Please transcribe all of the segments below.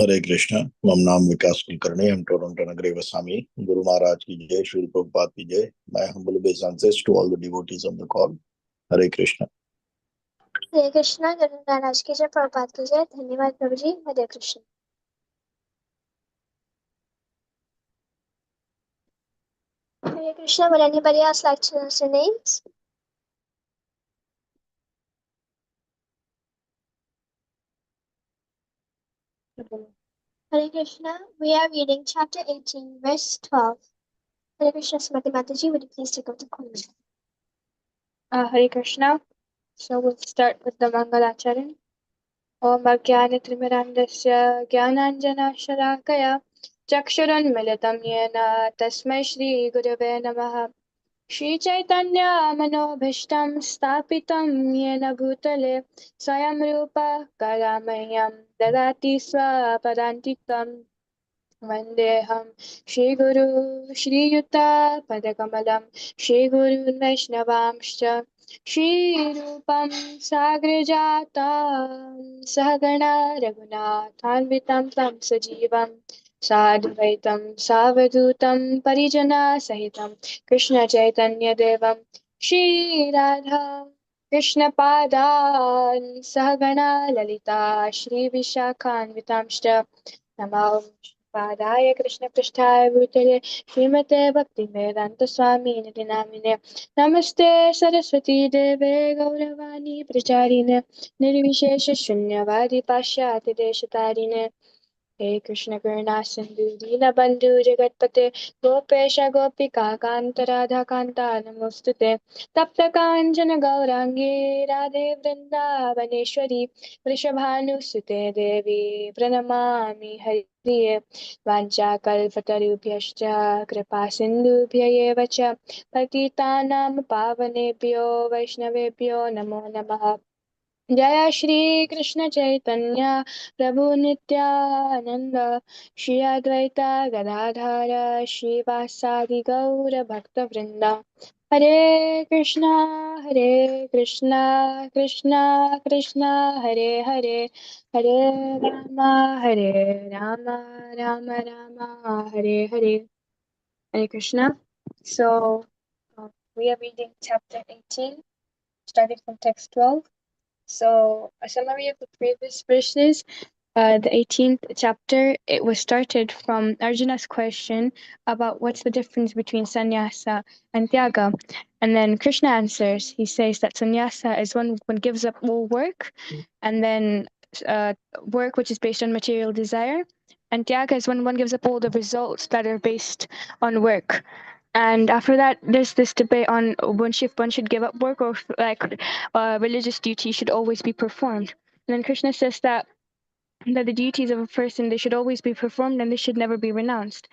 हरे कृष्णा। मम नाम विकास कुलकर्णी, हम टोरंटो नगरी वसामी। गुरु महाराज की जय, श्री प्रभुपाद की जय। My humble obeisances to all the devotees on the call. हरे कृष्णा। हरे कृष्णा। गुरु महाराज की जय, प्रभुपाद की जय। धन्यवाद प्रभु जी। हरे Krishna. Hare Krishna. Would anybody else like to know their names? Hare Krishna. We are reading chapter 18, verse 12. Hare Krishna. Sumati Mataji, would you please take up the call? Hare Krishna. So we'll start with the Mangalacharan. Om Ajnanatirmirandasya Jnananjanashalakaya Chakshurunmilitam Yena Tasmai Shri Gurave Namaha. Shri Chaitanya Manobhishtam Stapitam Yena Bhutale Swayam Rupa Kalamayam Dadati Swapadantikam. Vandeham Shri Guru Shri Yuta Padakamalam Shri Guru Vaishnavamscha Shri Rupam Sagrajatam Sahagana Raghunathanvitam Tam Sajivam Sadvaitam Savadutam Parijana Sahitam Krishna Chaitanya Devam Shri Radha Krishna Padan Sahagana Lalita Shri Vishakhanvitamshta Namo पादाय कृष्णपृष्ठाय भूतले श्रीमते भक्तिवेदांत स्वामी निधि नामिने नमस्ते सरस्वती देवे गौरवाणी प्रचारिणे निर्विशेष शून्यवादी पाश्चात्य देशतारिणे हे कृष्ण करुणा सिंधु दीनबंधु जगतपते गोपेश गोपिका कांत राधा कांता नमोस्तुते तप्त कांचन गौरांगी राधे वृंदावनेश्वरी वृषभानुसुते देवी प्रणमामि हरिप्रिये वाञ्छाकल्पतरुभ्यश्च कृपा सिन्धुभ्य एव च पतितानां पावनेभ्यो वैष्णवेभ्यो नमो नमः। जय श्री कृष्ण चैतन्य प्रभु नित्यानंद श्री अद्वैता गदाधर श्रीवासादि गौर भक्त वृंद हरे Krishna Krishna Krishna Hare Hare Hare Hare Ram Ram Ram Hare Hare Hare Krishna. So we are reading chapter 18 starting from text 12. So, a summary of the previous verses. The 18th chapter, it was started from Arjuna's question about what's the difference between sannyasa and tyaga. And then Krishna answers. He says that sannyasa is one gives up all work, and then work which is based on material desire. And tyaga is when one gives up all the results that are based on work. And after that, there's this debate on if one should give up work or if, like religious duty should always be performed. And then Krishna says that the duties of a person, they should always be performed and they should never be renounced.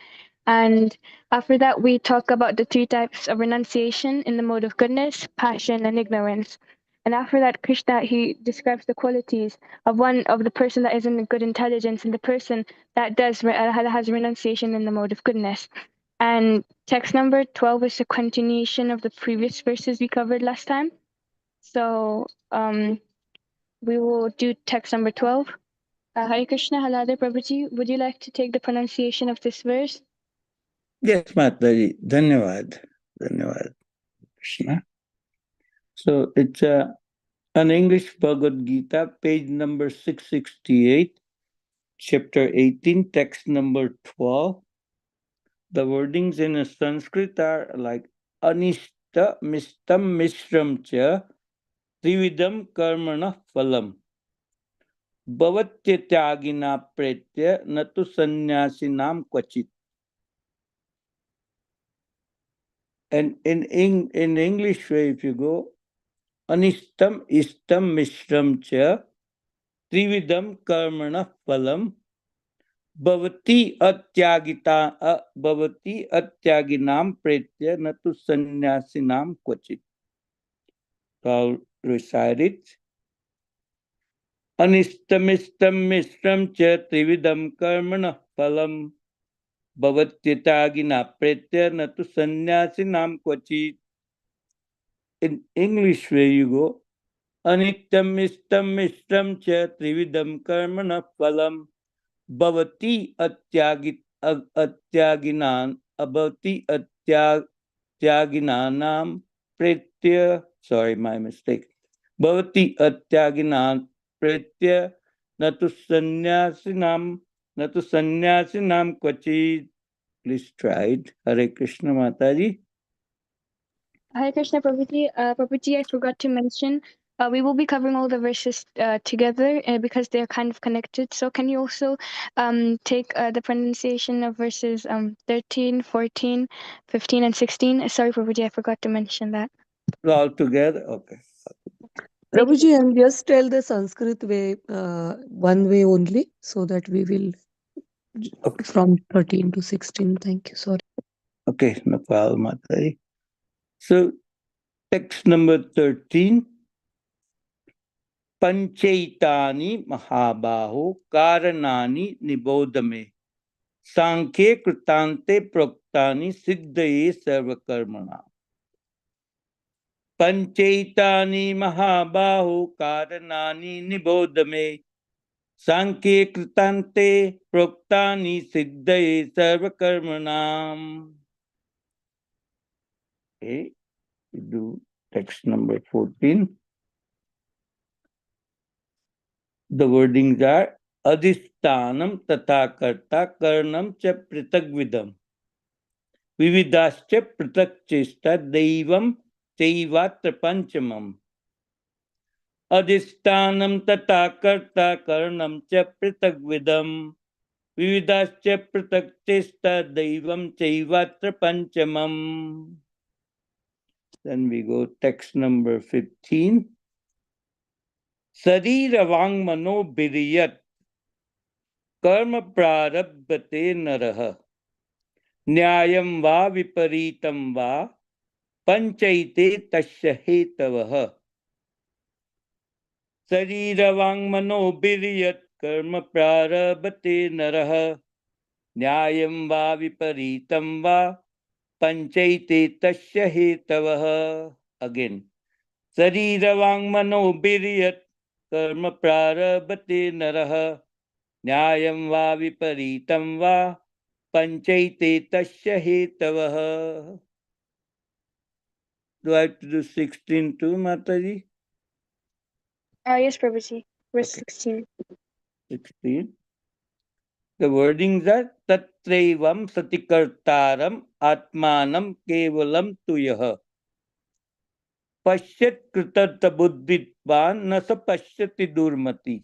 And after that, we talk about the three types of renunciation in the mode of goodness, passion, and ignorance. And after that, Krishna, he describes the qualities of the person that is in good intelligence and the person that has renunciation in the mode of goodness. And text number 12 is a continuation of the previous verses we covered last time. So we will do text number 12. Hare Krishna, Halade Prabhuji, would you like to take the pronunciation of this verse? Yes, Mataji. Dhanyavad. Dhanyavad. Krishna. So it's an English Bhagavad Gita, page number 668, chapter 18, text number 12. The wordings in Sanskrit are like Anishta Mistam Mishram Cha Trividam Karmana Phalam Bhavatyatagina Pretya Natu Sannyasinam Kvachit. And in English way, if you go, Anishtam Istam Mishram Cha Trividam Karmana Phalam Bhavati Atyaginam Pretya Natu Sannyasinam Kvachit. I'll recite it. Anistamistam mishram cha trividam karmana phalam bhavatyatagina pretya natu sannyasinam kvachit. In English way you go. Anityam mistam mishram cha trividam karmana phalam भवति अत्यागिनां प्रेत्य, sorry my mistake, भवति अत्यागिनां प्रेत्य न तु सन्यासिनां क्वचित्. Please try it. Hare Krishna Mataji. Hare Krishna Prabhuji. Prabhuji, I forgot to mention, we will be covering all the verses together because they're kind of connected. So can you also take the pronunciation of verses 13, 14, 15, and 16? Sorry, Prabhuji, I forgot to mention that. All together? Okay. Thank you. Prabhuji, and just tell the Sanskrit way, one way only, so that we will Okay. from 13 to 16. Thank you. Sorry. Okay, no problem, Mataji. So, text number 13. पंचैतानि महाबाहो कारणानि निबोध मे सांख्ये कृतान्ते प्रोक्तानि सिद्धये सर्वकर्मणा. पंचैतानि महाबाहो कारणानि निबोध मे सांख्ये कृतान्ते प्रोक्तानि सिद्धये सर्वकर्मणाम. Okay, we do text number 14. The wordings are adhisthanam tatha karta karnam cha pritagvidam vividascha pritak chesta daivam chaivatra panchamam. Adhisthanam tatha karta karnam cha pritagvidam vividascha pritak chesta daivam chaivatra panchamam. Then we go text number 15. Sarira vang mano biriyat कर्म प्रारब्धते नरः न्यायं वा विपरीतं वा पंचैते तस्य हेतवः. शरीरवाङ्मनोभिर्यत् कर्म प्रारभते नरः न्यायं वा विपरीतं वा पंचैते तस्य हेतवः. Again, शरीरवाङ्मनोभिर्यत् कर्म प्रारभते नरः न्यायं वा विपरीतं वा पंचैते तस्य हेतवः. Do I have to do 16 too, Mataji? Yes, Prabhuji. Verse Okay. 16. 16. The wordings are Tatraivam Satikartaram Atmanam Kevalam Tuyah Pashyat Kritata Buddhitvan Nasa Pashyati Durmati.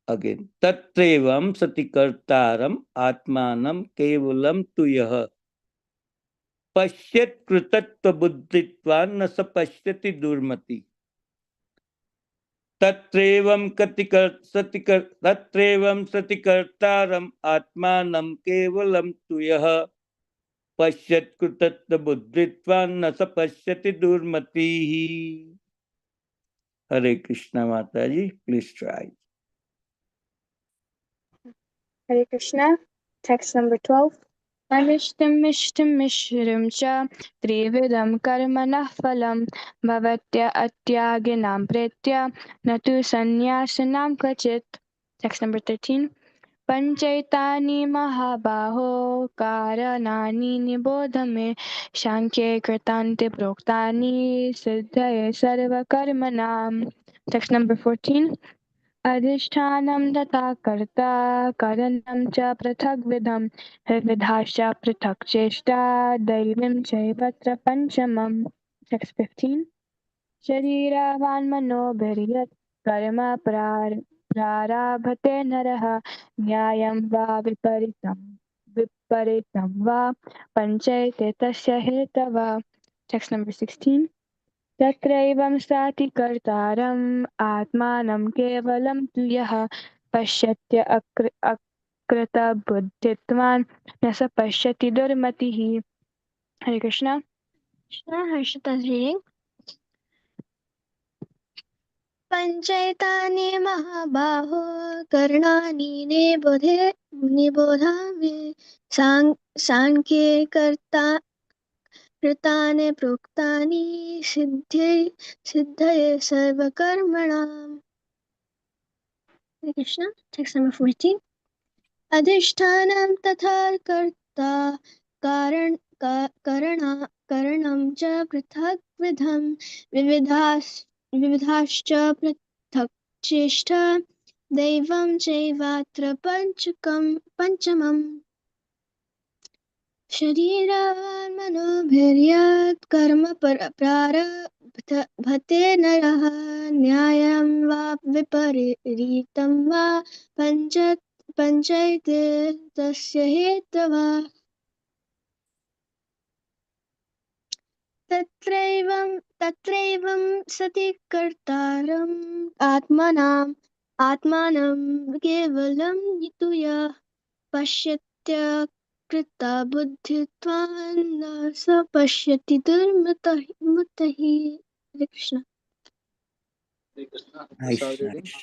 Again, Tatraivam Satikartaram Atmanam Kevalam Tuyah Pashyat Kritata Buddhitvan Nasa Pashyati Durmati. तत्रेवं सतिकर्तारम् आत्मानं केवलं तु यः पश्यत् कृतत्वबुद्धित्वान् न स पश्यति दुर्मतिः. हरे कृष्णा माताजी, please try. Hare Krishna. Text number 12. अनिष्टमिष्टमिश्रं च त्रिविधं कर्मणः फलं भवत्या अत्यागिनां प्रेत्य न तु सन्न्यासिनां क्वचित्. Text number 13. पञ्चैतानि महाबाहो कारणानि निबोध मे सांख्ये कृतान्ते प्रोक्तानि सिद्धये सर्वकर्मणां. Text number 14. अधिष्ठानं तथा कर्ता करणं च पृथग्विधं विविधाश्च पृथक् चेष्टा दैवीं चैवत्र पञ्चमम्. Text 15. शरीरावान्मनोभिर्यत् कर्म प्रारभते नरः न्यायं वा विपरीतं वा पञ्चैते तस्य हेतवः. Text number 16. तत्रैवं साति कर्तारम् आत्मानं केवलं तु यः पश्यत्य अकृतबुद्धित्वान् न स पश्यति दुर्मतिः. हरे कृष्णा. Krishna Harshita's reading. पंचैतानि महाबाहो कर्णानि निबोधामि सांख्ये कृतानि प्रोक्तानि सिद्धये सर्वकर्मणाम्. Hare Krishna. Text number 14. Adhishtanam tatha karta karanam cha prithak vidham vividhascha prithak cheshta devam chaivatra panchamam शरीरान् मनोभिर्यत् कर्म प्रारभते नरः न्यायं वा विपरीतं वा पञ्चैते तस्य हेतवः तत्रैवं सति कर्तारम् आत्मानं केवलं तु यः पश्यत्य कृता बुद्धित्वान् न स पश्यति दुर्मतः हरे कृष्ण Nice, nice.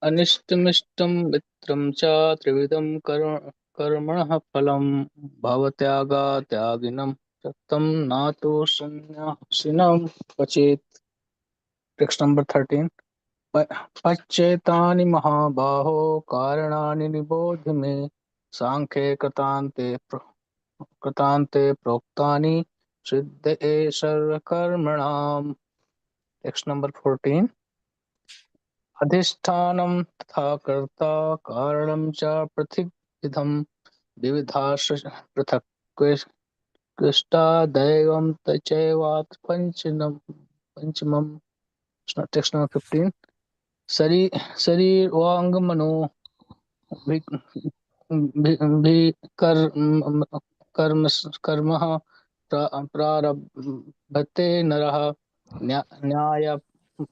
अनिष्टमिष्टं मित्रं च त्रिविधं कर्मणः फलं भवत्यागात्यागिनं तं नातो सन्न्यासिनं क्वचित्. Text number 13. पश्चेतानि महाबाहो कारणानि निबोध मे सांख्ये कृतान्ते प्रोक्तानि सिद्धये सर्वकर्मणाम्. Text number 14. अधिष्ठानं तथा कर्ता कारणं च पृथग्विधं विविधाश्च पृथक् दैवं चैवात्र पंचमम्. Text number 15. शरीरवाङ्मनो कर्मः प्रारभते नरः न्याय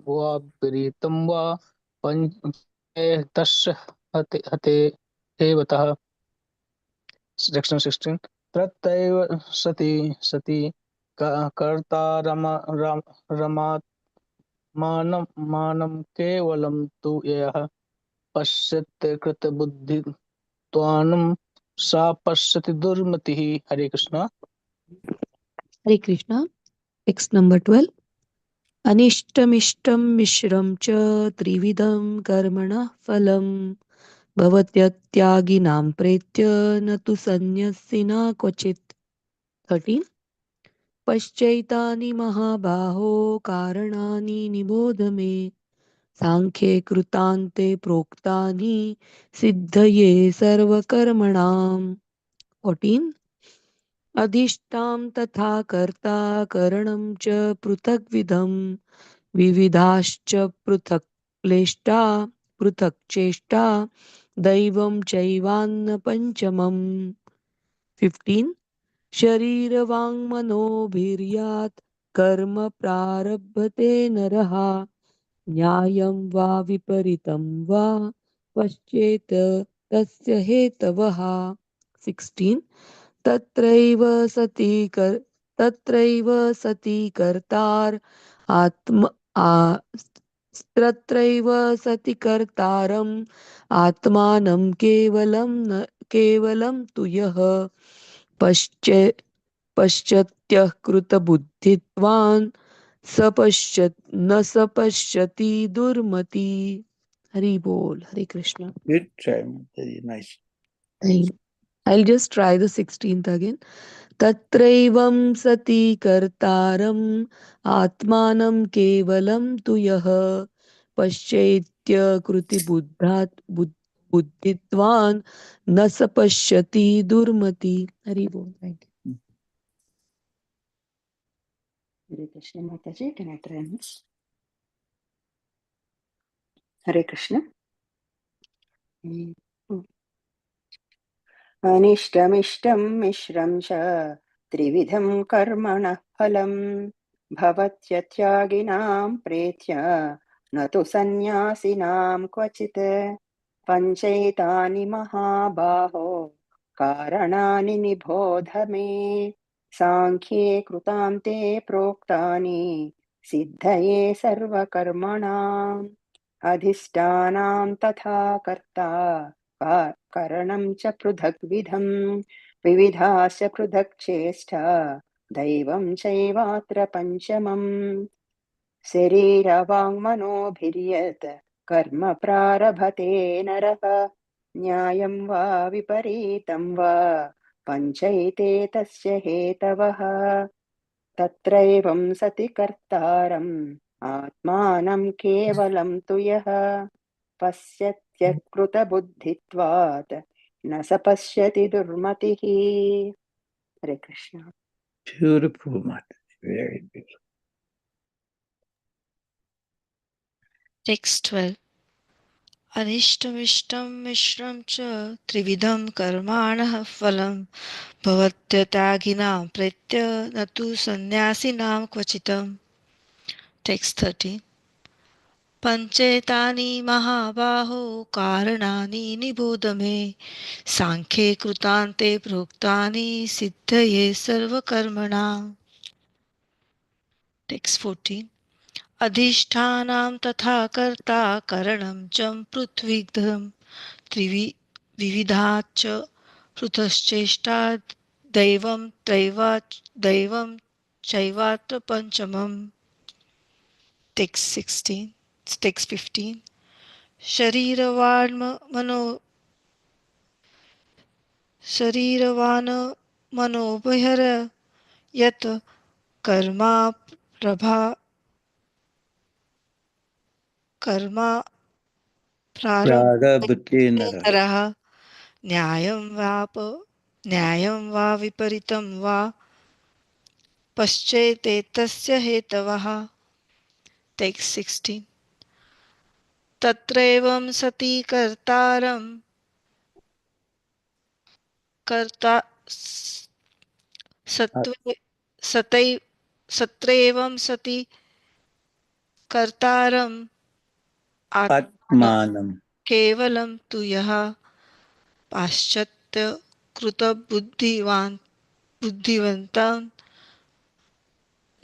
वा विपरीतं वा तस्य हते हेवतः. सेक्शन 16. तत्रैव सति कर्तारमात्मानं केवलं तु यः पश्यति कृतबुद्धित्वान् सा पश्यति दुर्मतिः. हरे कृष्ण. हरे कृष्णा. Text number 12. अनिष्टमिष्टं मिश्रं च त्रिविधं कर्मणः फलं भवत्यत्यागिनां प्रेत्य न तु सन्न्यसिना क्वचित्. 13. पश्चैतानि महाबाहो कारणानि निबोध मे सांख्ये कृतान्ते प्रोक्तानि सिद्धये सर्वकर्मणाम्. 14. अधिष्ठां तथा कर्ता करणं च पृथग्विधं विविधाश्च पृथक् क्लेष्टा पृथक् चेष्टा दैवं चैवान्न पञ्चमम्. 15. शरीरवाङ्मनोभिर्यात् कर्म प्रारभते नरः न्यायं वा विपरीतं वा पश्चेत तस्य हेतवः. 16. तत्रैव सति कर्तार तत्रैव सति कर्तारम् आत्मानं केवलं तु यः पश्यत्यः कृतबुद्धित्वान् न स पश्यति दुर्मति. हरि बोल. हरे Krishna. Good try, Mataji. Nice. I'll just try the 16th again. तत्रैवं सति कर्तारम् आत्मानं केवलं तु यः पश्येत्य बुद्धित्वान् न स पश्यति दुर्मति. हरि बोल. Thank you. Hare Krishna. Mataji, can I try this? Hare Krishna. अनिष्टमिष्टं मिश्रं च त्रिविधं कर्मणः फलं भवत्यत्यागिनां प्रेत्य न तु सन्न्यासिनां क्वचित् पञ्चैतानि महाबाहो कारणानि निबोध मे सांख्ये कृतान्ते प्रोक्तानि सिद्धये सर्वकर्मणाम् अधिष्ठानां तथा कर्ता करणं च पृथग्विधं विविधाश्च पृथक् चेष्टा दैवं चैवात्र पञ्चमम्. शरीरवाङ्मनोभिर्यत् कर्म प्रारभते नरः न्यायं वा विपरीतं वा पञ्चैते तस्य हेतवः तत्रैवं सति कर्तारम् आत्मानं केवलं तु यः पश्यत्यकृतबुद्धित्वात् न स पश्यति दुर्मतिः. Hare Krishna. Beautiful, Mataji. Very beautiful. Text 12. अनिष्टमिष्टं मिश्रं च त्रिविधं कर्माणः फलं भवत्यतागिनां प्रेत्य न तु सन्न्यासिनां क्वचितम्. Text 13. पञ्चेतानि महाबाहो कारणानि निबोध मे साङ्ख्ये कृतान्ते प्रोक्तानि सिद्धये सर्वकर्मणाम्. Text 14. अधिष्ठानं तथा कर्ता करणं च पृथ्वीग्धं विविधाच्च पृथश्चेष्टा दैवं चैवात्र पञ्चमम्. Text 16. Text 15. शरीरवान् मनोबहिर यत् कर्मा Prarabhate nara. प्रारब्धेतरः न्यायं वा विपरीतं वा पश्चेते तस्य हेतवः. Text 16. तत्रैवं सति सत्रैवं सति कर्तारम् Atmanam. केवलं तु यः पाश्चात्यकृतबुद्धिवन्तं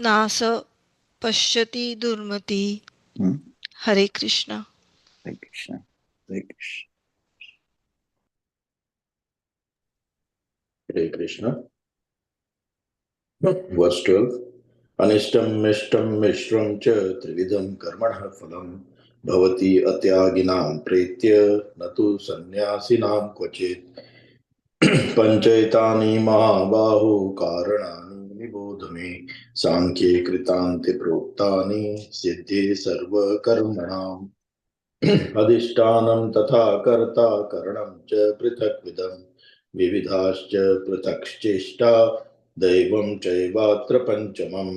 नास पश्यति दुर्मति. हरे Krishna. Hare Krishna. Hare Krishna. Hare Krishna. Verse 12. अनिष्टं मिष्टं मिश्रं च त्रिविधं कर्मणः फलं भवति अत्यागिनां प्रेत्य न तु सन्न्यासिनां क्वचित् पञ्चैतानि महाबाहो कारणानि निबोध मे साङ्ख्ये कृतान्ते प्रोक्तानि सिद्धे सर्वकर्मणाम् अधिष्ठानं तथा कर्ता करणं च पृथक्विदं विविधाश्च पृथक्श्चेष्टा दैवं चैवात्र पञ्चमम्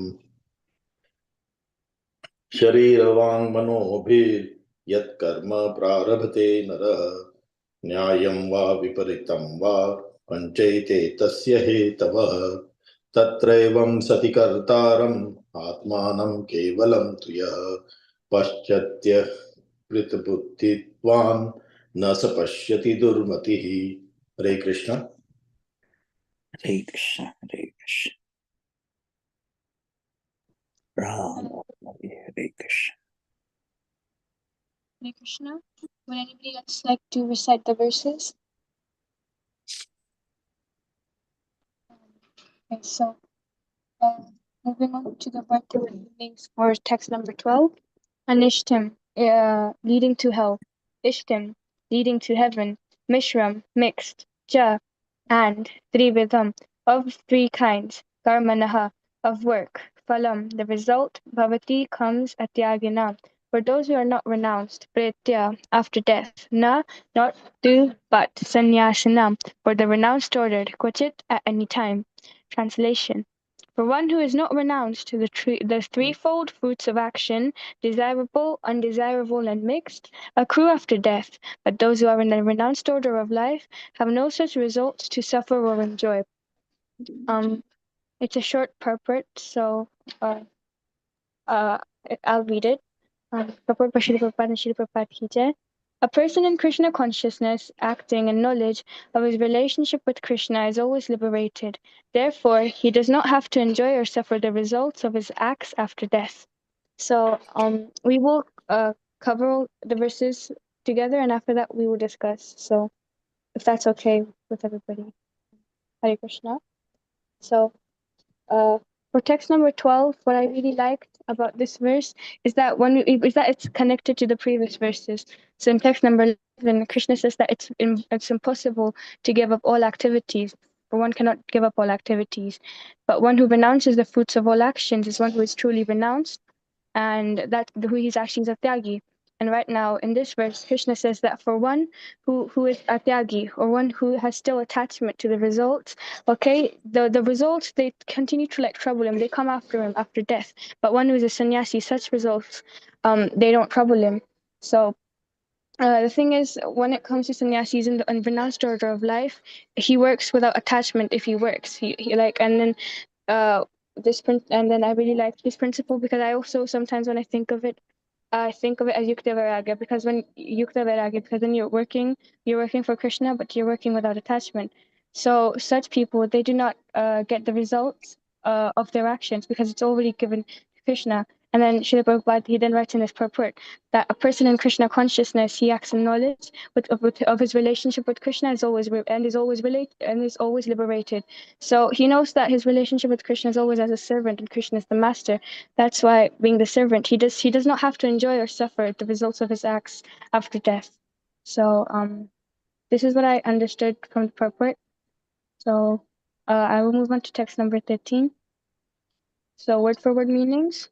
शरीरवाङ्मनोभिर्यत्कर्म प्रारभते नरः न्यायं वा विपरीतं वा पञ्चैते तस्य हेतवः तत्रैवं सति कर्तारम् आत्मानं केवलं तु यः पश्चात्यकृतबुद्धित्वान् न स पश्यति दुर्मतिः. Hare Krishna. Hare Krishna. Hare Krishna. Ram. Hare Krishna. Hare Krishna. Would anybody else like to recite the verses? Okay, so moving on to the birthday readings for text number 12. Anishtam, leading to hell. Ishtam, leading to heaven. Mishram, mixed. Ja, and. Trividham, of three kinds. Karmanaha, of work. Phalam, the result. Bhavati comes at Yagina. For those who are not renounced. Pretya, after death. Na, not tu, but. Sannyasana, for the renounced ordered. Kvachit, at any time. Translation. For one who is not renounced, the threefold fruits of action, desirable, undesirable, and mixed, accrue after death, but those who are in the renounced order of life have no such results to suffer or enjoy. It's a short purport, so I'll read it. Purport by Srila Prabhupada and Srila Prabhupada ki jai. A person in Krishna consciousness, acting in knowledge of his relationship with Krishna, is always liberated. Therefore, he does not have to enjoy or suffer the results of his acts after death. So, we will cover the verses together, and after that, we will discuss. So, if that's okay with everybody, Hare Krishna. So, for text number 12, what I really liked about this verse is that it's connected to the previous verses. So in text number 11, Krishna says that it's impossible to give up all activities, or one cannot give up all activities. But one who renounces the fruits of all actions is one who is truly renounced, and that who his actions are tyagi. And right now in this verse, Krishna says that for one who is a tyagi, or one who has still attachment to the results, okay, the results, they continue to like trouble him. They come after him after death. But one who is a sannyasi, such results, they don't trouble him. So the thing is, when it comes to sannyasis in the renounced order of life, he works without attachment. If he works, he like, and then uh and then I really like this principle, because I also sometimes when I think of it as yukta vairagya, because then you're working for Krishna, but you're working without attachment. So such people, they do not get the results of their actions, because it's already given to Krishna. And then Srila Prabhupada, he then writes in his purport that a person in Krishna consciousness, he acts in knowledge of his relationship with Krishna, is always liberated. So he knows that his relationship with Krishna is always as a servant, and Krishna is the master. That's why, being the servant, he does not have to enjoy or suffer the results of his acts after death. So this is what I understood from the purport. So I will move on to text number 13. So word for word meanings.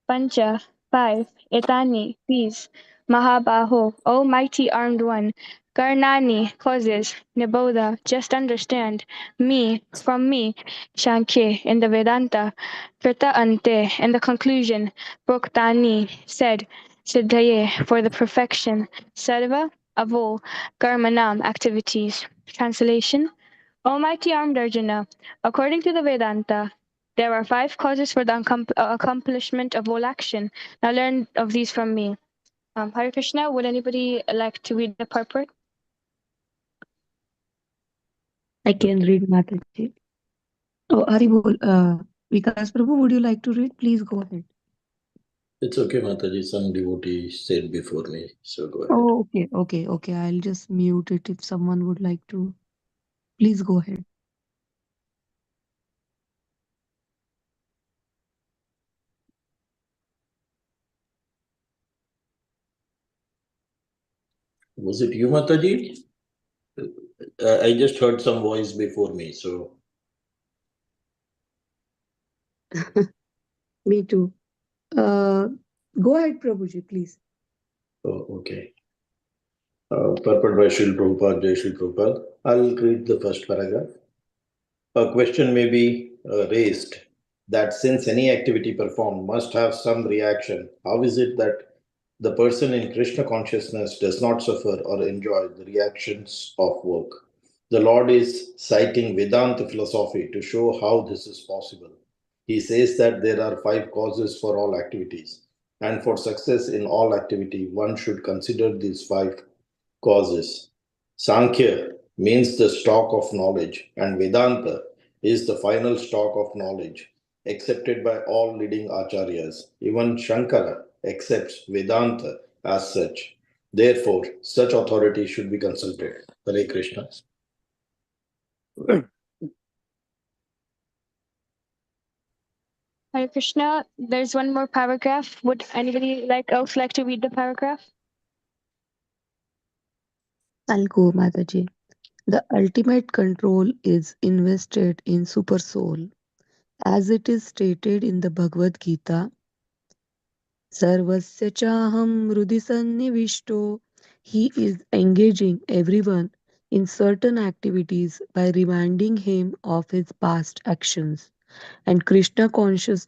Pancha, 5. Etani, these. Mahabaho, O mighty armed one. Karnani, causes. Niboda, just understand. Me, from me. Shankye, in the Vedanta. Krita ante, in the conclusion. Proktani, said. Siddhaye, for the perfection. Sarva, of all. Karmanam, activities. Translation. Almighty armed Arjuna, according to the Vedanta, there are 5 causes for the accomplishment of all action. Now learn of these from me. Hare Krishna, would anybody like to read the purport? I can read, Mataji. Oh, Haribol, Vikas Prabhu, would you like to read? Please go ahead. It's okay, Mataji. Some devotee said before me, so go ahead. Oh, okay. I'll just mute it if someone would like to. Please go ahead. Was it you, Mataji? I just heard some voice before me, so. Me too. Go ahead, Prabhuji, please. Oh, okay. Purport by Srila Prabhupada, Jai Srila Prabhupada. I'll read the first paragraph. A question may be raised that since any activity performed must have some reaction, how is it that the person in Krishna consciousness does not suffer or enjoy the reactions of work? The Lord is citing Vedanta philosophy to show how this is possible. He says that there are 5 causes for all activities, and for success in all activity, one should consider these 5 causes. Sankhya means the stock of knowledge, and Vedanta is the final stock of knowledge, accepted by all leading acharyas. Even Shankara accepts Vedanta as such. Therefore, such authority should be consulted. Hare Krishna. Hare Krishna, there's one more paragraph. Would anybody else like to read the paragraph? I'll go, Mataji. The ultimate control is invested in Super Soul. As it is stated in the Bhagavad Gita, Sarvasya chaham hrudi sannivishto. He is engaging everyone in certain activities by reminding him of his past actions. And Krishna conscious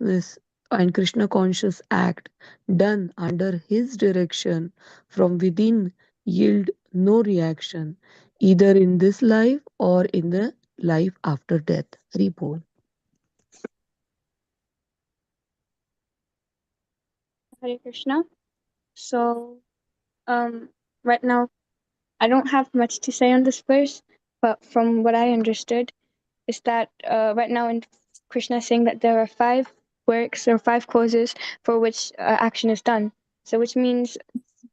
act done under his direction from within yield no reaction, either in this life or in the life after death. Report. Hare Krishna. So, right now, I don't have much to say on this verse, but from what I understood, is that right now in Krishna is saying that there are 5 works or 5 causes for which action is done. So which means,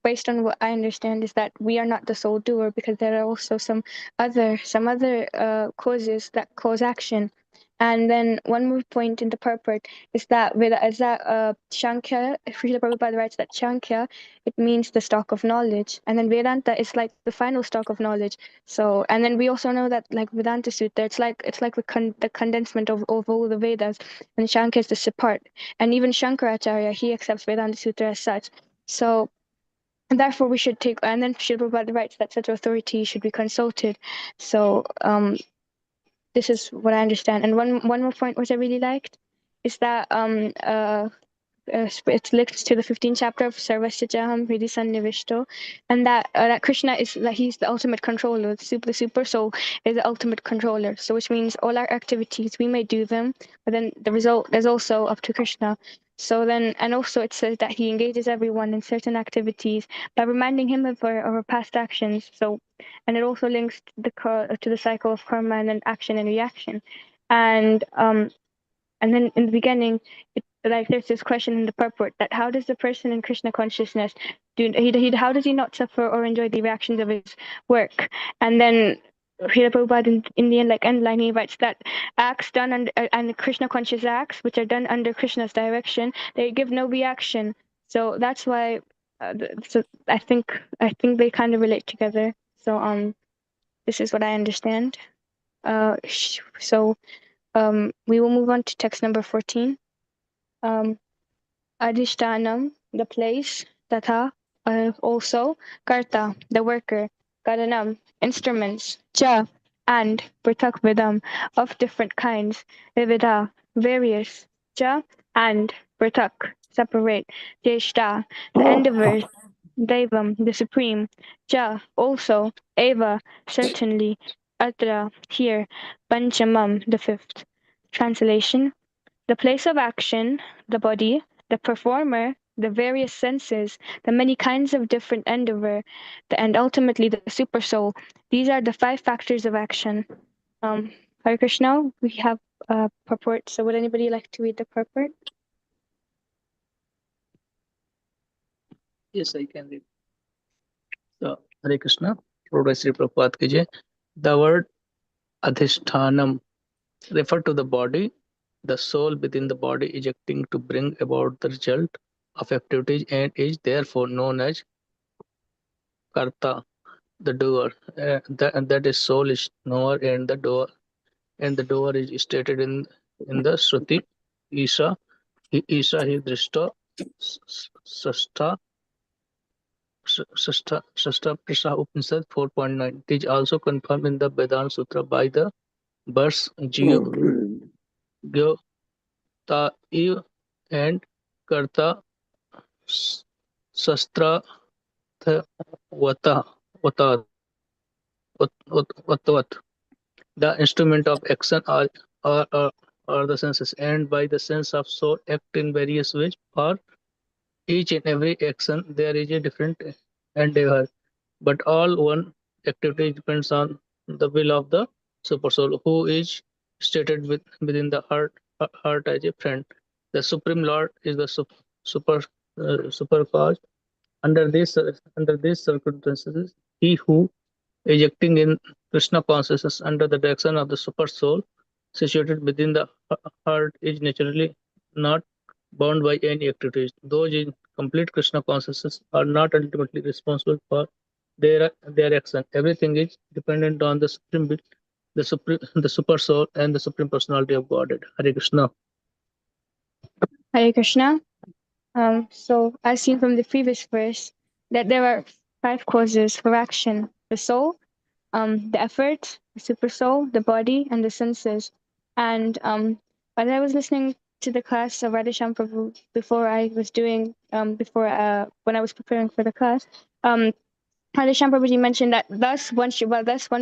based on what I understand, is that we are not the sole doer, because there are also some other causes that cause action. And then one more point in the purport is that Shankhya, Srila Prabhupada writes that Shankhya, it means the stock of knowledge, and then Vedanta is like the final stock of knowledge. So, and then we also know that like Vedanta Sutta, it's like the condensement of all the Vedas, and Shankhya is the support. And even Shankaracharya, he accepts Vedanta Sutra as such. So, and therefore we should take, and then Srila Prabhupada writes that such authority should be consulted. So, this is what I understand. And one more point which I really liked is that it links to the 15th chapter of Sarvasya Jaham Hridi Sannivishto, and that Krishna is that he's the ultimate controller. The super soul is the ultimate controller. So which means all our activities we may do them, but then the result is also up to Krishna. So then, and also it says that he engages everyone in certain activities by reminding him of our past actions. So, and it also links to the cycle of karma and then action and reaction, and then in the beginning, like there's this question in the purport that how does the person in Krishna consciousness how does he not suffer or enjoy the reactions of his work? And then Srila Prabhupada in the end, like end line, he writes that acts done under and Krishna conscious acts which are done under Krishna's direction, they give no reaction. So that's why. So I think they kind of relate together. So this is what I understand. So we will move on to text number 14. Adhishtanam, the place, tatha, also, karta, the worker, karanam, instruments, cha, and pratak vidam, of different kinds, vividha, various, cha, and pratak, separate, jeshta, the endeavors, devam, the supreme, cha, also, eva, certainly, atra, here, panchamam, the fifth. Translation: the place of action, the body, the performer, the various senses, the many kinds of different endeavor, and ultimately the super soul. These are the 5 factors of action. Hare Krishna, we have a purport. So would anybody like to read the purport? Yes, I can read. So, Hare Krishna, Lord by Sri Prabhupada ki jai. The word adhishthanam refer to the body, the soul within the body is acting to bring about the result of activities and is therefore known as karta, the doer. That is soul is knower and the doer is stated in the Shruti. Isha hi drishta sastha Prasha Upanishad 4.9. It is also confirmed in the Vedanta Sutra by the verse Gyo Ta Iv and Karta Sastra Vata Vatvat. The instrument of action are the senses, and by the sense of soul act in various ways. For each and every action, there is a different endeavor, but all one activity depends on the will of the super soul, who is stated within the heart as a friend. The Supreme Lord is the super cause. Under these circumstances, he who is acting in Krishna consciousness under the direction of the super soul situated within the heart is naturally not bound by any activities. Those in complete Krishna consciousness are not ultimately responsible for their action. Everything is dependent on the supreme will, the super soul, and the supreme personality of Godhead. Hare Krishna. Hare Krishna. So as seen from the previous verse, that there are 5 causes for action: the soul, the effort, the super soul, the body, and the senses. And as I was listening to the class of Radhesham Prabhu before I was doing when I was preparing for the class, Radhesham Prabhuji mentioned that thus when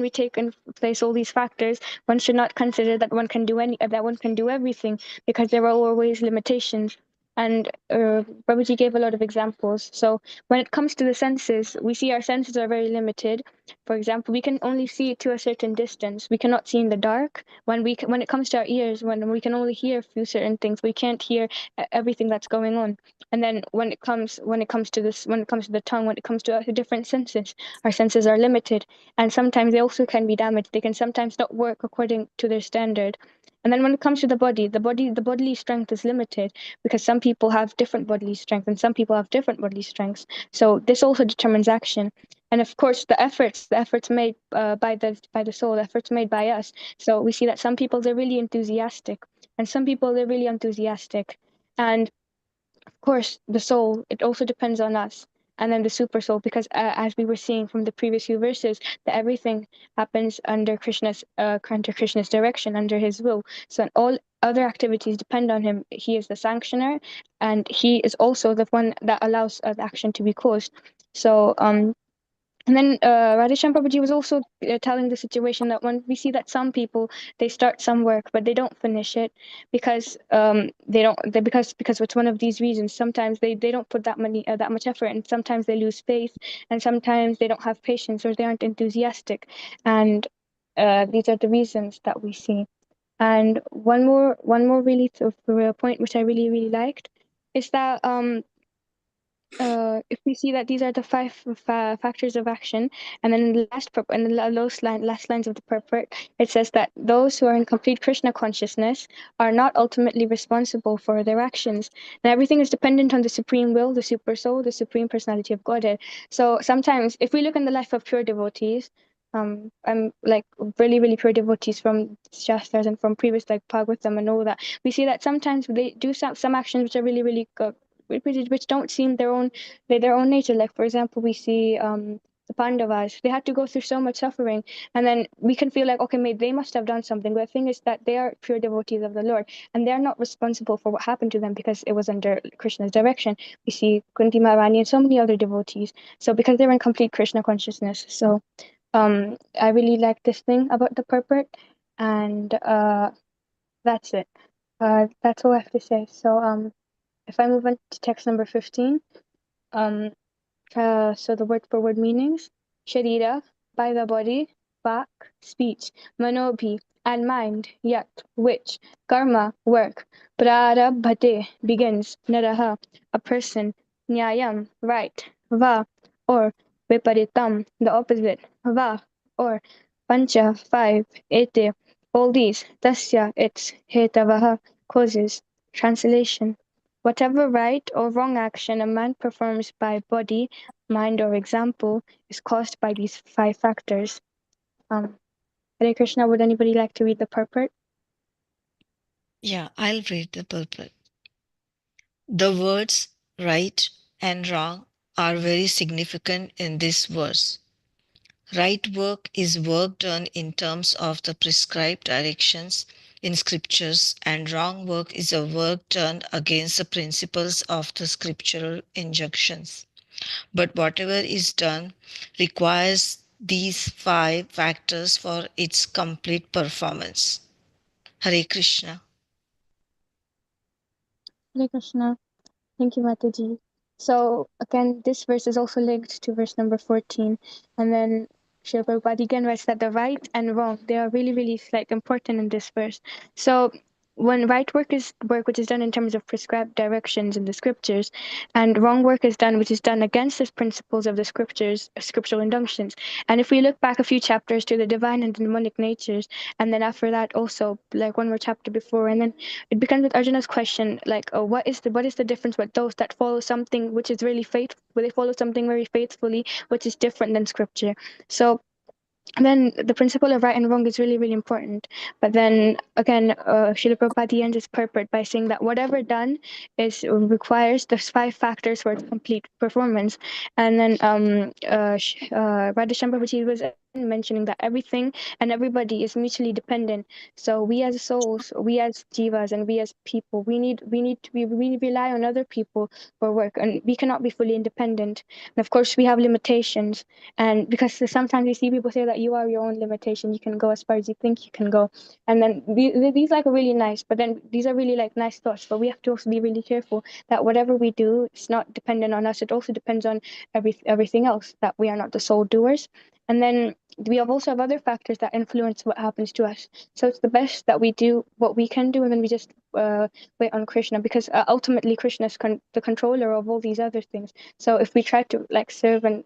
we take in place all these factors, one should not consider that one can do everything, because there are always limitations. And Babaji gave a lot of examples. So when it comes to the senses, we see our senses are very limited. For example, we can only see to a certain distance. We cannot see in the dark. When it comes to our ears, when we can only hear a few certain things, we can't hear everything that's going on. And then when it comes to the tongue, when it comes to different senses, our senses are limited, and sometimes they also can be damaged. They can sometimes not work according to their standard. And then when it comes to the bodily strength is limited because some people have different bodily strength and some people have different bodily strengths. So this also determines action. And of course, the efforts made by the soul, the efforts made by us. So we see that some people they're really enthusiastic, and some people they're really enthusiastic. And of course, the soul, it also depends on us. And then the super soul, because as we were seeing from the previous few verses, that everything happens under Krishna's direction, under his will. So all other activities depend on him. He is the sanctioner, and he is also the one that allows the action to be caused. So and then Radheshyam Prabhuji was also telling the situation that when we see that some people they start some work but they don't finish it because because it's one of these reasons. Sometimes they don't put that much effort, and sometimes they lose faith, and sometimes they don't have patience or they aren't enthusiastic, and these are the reasons that we see. And one more really point which I really liked is that if we see that these are the five factors of action, and then in the last lines of the purport, it says that those who are in complete Krishna consciousness are not ultimately responsible for their actions, and everything is dependent on the supreme will, the super soul, the supreme personality of Godhead. So sometimes, if we look in the life of pure devotees, I'm like really pure devotees from Shastras and from previous like Bhagavatam and all that, we see that sometimes they do some actions which are really good, which don't seem their own nature. Like for example, we see the Pandavas. They had to go through so much suffering, and then we can feel like, okay, maybe they must have done something. But the thing is that they are pure devotees of the Lord, and they are not responsible for what happened to them because it was under Krishna's direction. We see Kunti Maharani and so many other devotees. So because they're in complete Krishna consciousness. So I really like this thing about the purport, and that's it. That's all I have to say. So if I move on to text number 15, so the word for word meanings: Sharira, by the body; Vak, speech; Manobhi, and mind; Yat, which; Karma, work; Prarabhate, begins; Naraha, a person; Nyayam, right; Va, or; Viparitam, the opposite; Va, or; Pancha, five; Ete, all these; Tasya, its; Hetavaha, causes. Translation: whatever right or wrong action a man performs by body, mind, or example is caused by these five factors. Hare Krishna, would anybody like to read the purport? Yeah, I'll read the purport. The words right and wrong are very significant in this verse. Right work is work done in terms of the prescribed directions in scriptures, and wrong work is a work done against the principles of the scriptural injunctions. But whatever is done requires these five factors for its complete performance. Hare Krishna. Hare Krishna. Thank you, Mataji. So again, this verse is also linked to verse number 14. And then Srila Prabhupada again writes that the right and wrong, they are really like important in this verse. So when right work is work which is done in terms of prescribed directions in the scriptures, and wrong work is done which is done against the principles of the scriptures, scriptural injunctions. And if we look back a few chapters to the divine and demonic natures, and then after that also like one more chapter before, and then it becomes with Arjuna's question, like, what is the difference with those that follow something which is really faithful, they follow something very faithfully, which is different than scripture. So then the principle of right and wrong is really important. But then again, Srila Prabhupada ends his purport by saying that whatever done requires the five factors for its complete performance. And then Radheshyam Prabhuji was mentioning that everything and everybody is mutually dependent. So we as souls, we as jivas, and we as people, we rely on other people for work, and we cannot be fully independent. And of course, we have limitations, and because sometimes you see people say that you are your own limitation, you can go as far as you think you can go, and then these like are really nice, but then these are really like nice thoughts. But we have to also be really careful that whatever we do, it's not dependent on us. It also depends on everything else. That we are not the sole doers. And then we also have other factors that influence what happens to us. So it's the best that we do what we can do, and then we just wait on Krishna, because ultimately Krishna is the controller of all these other things. So if we try to like serve and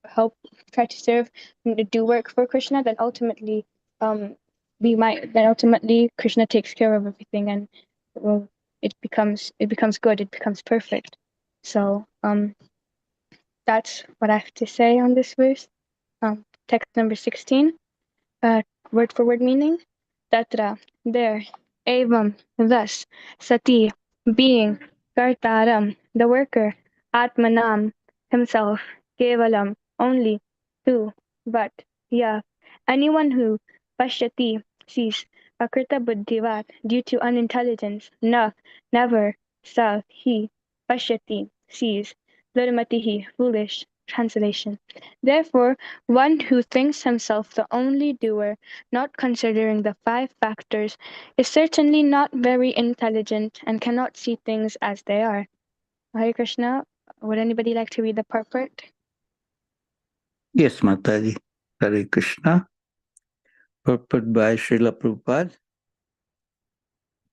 help, try to serve and do work for Krishna, then ultimately Krishna takes care of everything, and it becomes good. It becomes perfect. So that's what I have to say on this verse. Text number 16, word for word meaning. Tatra, there, evam, thus, sati, being, kartaram, the worker, atmanam, himself, kevalam, only, tu, but, ya, anyone who, pashyati, sees, akrita buddhivat, due to unintelligence, na, never, sa, he, pashyati, sees, durmatihi, foolish, translation. Therefore, one who thinks himself the only doer, not considering the five factors, is certainly not very intelligent and cannot see things as they are. Hare Krishna. Would anybody like to read the purport? Yes, Mataji. Hare Krishna. Purport by Srila Prabhupada.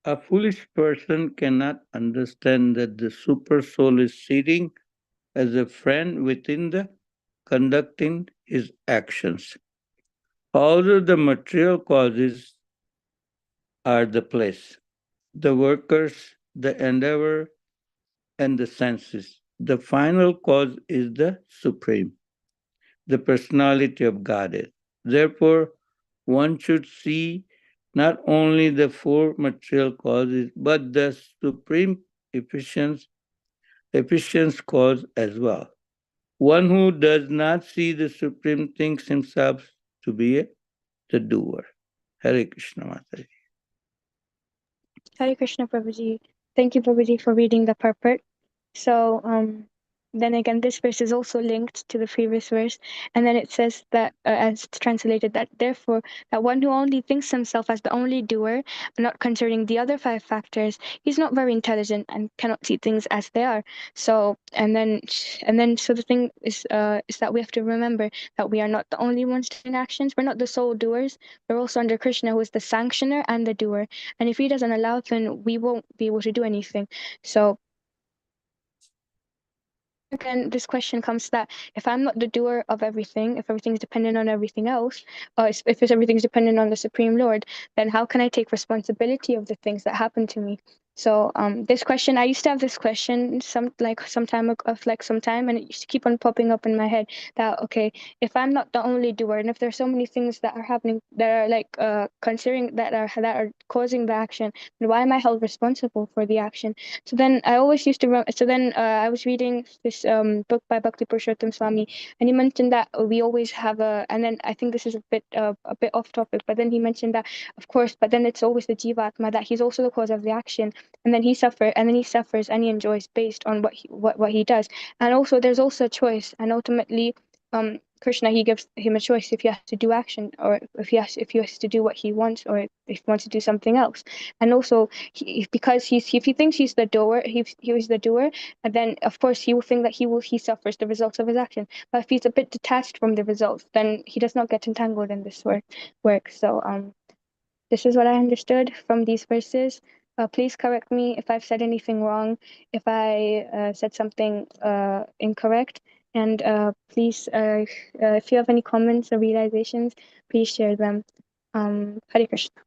A foolish person cannot understand that the super soul is sitting as a friend within the conducting his actions. Although the material causes are the place, the workers, the endeavor, and the senses. The final cause is the Supreme, the personality of Godhead. Therefore, one should see not only the four material causes, but the supreme efficient cause as well. One who does not see the supreme thinks himself to be the doer. Hare Krishna Mataji. Hare Krishna Prabhuji. Thank you, Prabhuji, for reading the purport. So, then again, this verse is also linked to the previous verse, and then it says that, as translated, that therefore, that one who only thinks himself as the only doer, not considering the other five factors, he's not very intelligent and cannot see things as they are. So, so the thing is that we have to remember that we are not the only ones doing actions. We're not the sole doers. We're also under Krishna, who is the sanctioner and the doer. And if he doesn't allow, then we won't be able to do anything. So again, this question comes that if I'm not the doer of everything, if everything's dependent on everything else, or if everything's dependent on the Supreme Lord, then how can I take responsibility of the things that happen to me? So this question, I used to have this question some time ago, and it used to keep on popping up in my head that, okay, if I'm not the only doer, and if there's so many things that are happening that are like considering that are causing the action, then why am I held responsible for the action? So then I always used to I was reading this book by Bhakti Purushottam Swami, and he mentioned that we always have and then I think this is a bit off topic, but then he mentioned that, of course, but then it's always the Jivatma, that he's also the cause of the action, and then he suffers and he enjoys based on what he does. And also there's also a choice, and ultimately Krishna, he gives him a choice if he has to do action, or if he has to do what he wants, or if he wants to do something else. And also because if he thinks he's the doer, he's the doer, and then of course he will think that he suffers the results of his action. But if he's a bit detached from the results, then he does not get entangled in this work. So this is what I understood from these verses. Please correct me if I've said anything wrong, if I said something incorrect. And please, if you have any comments or realizations, please share them. Hare Krishna.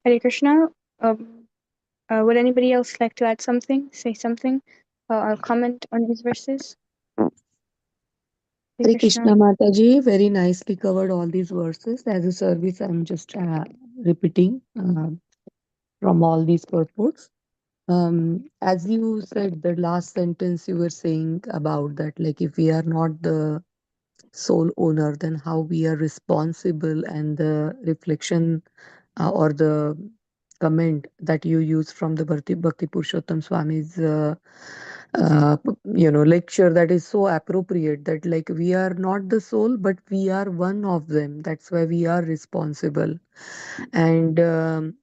Hare Krishna. Would anybody else like to add something, say something, or comment on these verses? Hare Krishna Mataji very nicely covered all these verses. As a service, I'm just repeating from all these purports. As you said, the last sentence you were saying about that, like if we are not the sole owner, then how we are responsible, and the reflection or the comment that you use from the Bhakti Purushottam Swami's lecture, that is so appropriate, that like we are not the soul but we are one of them, that's why we are responsible. And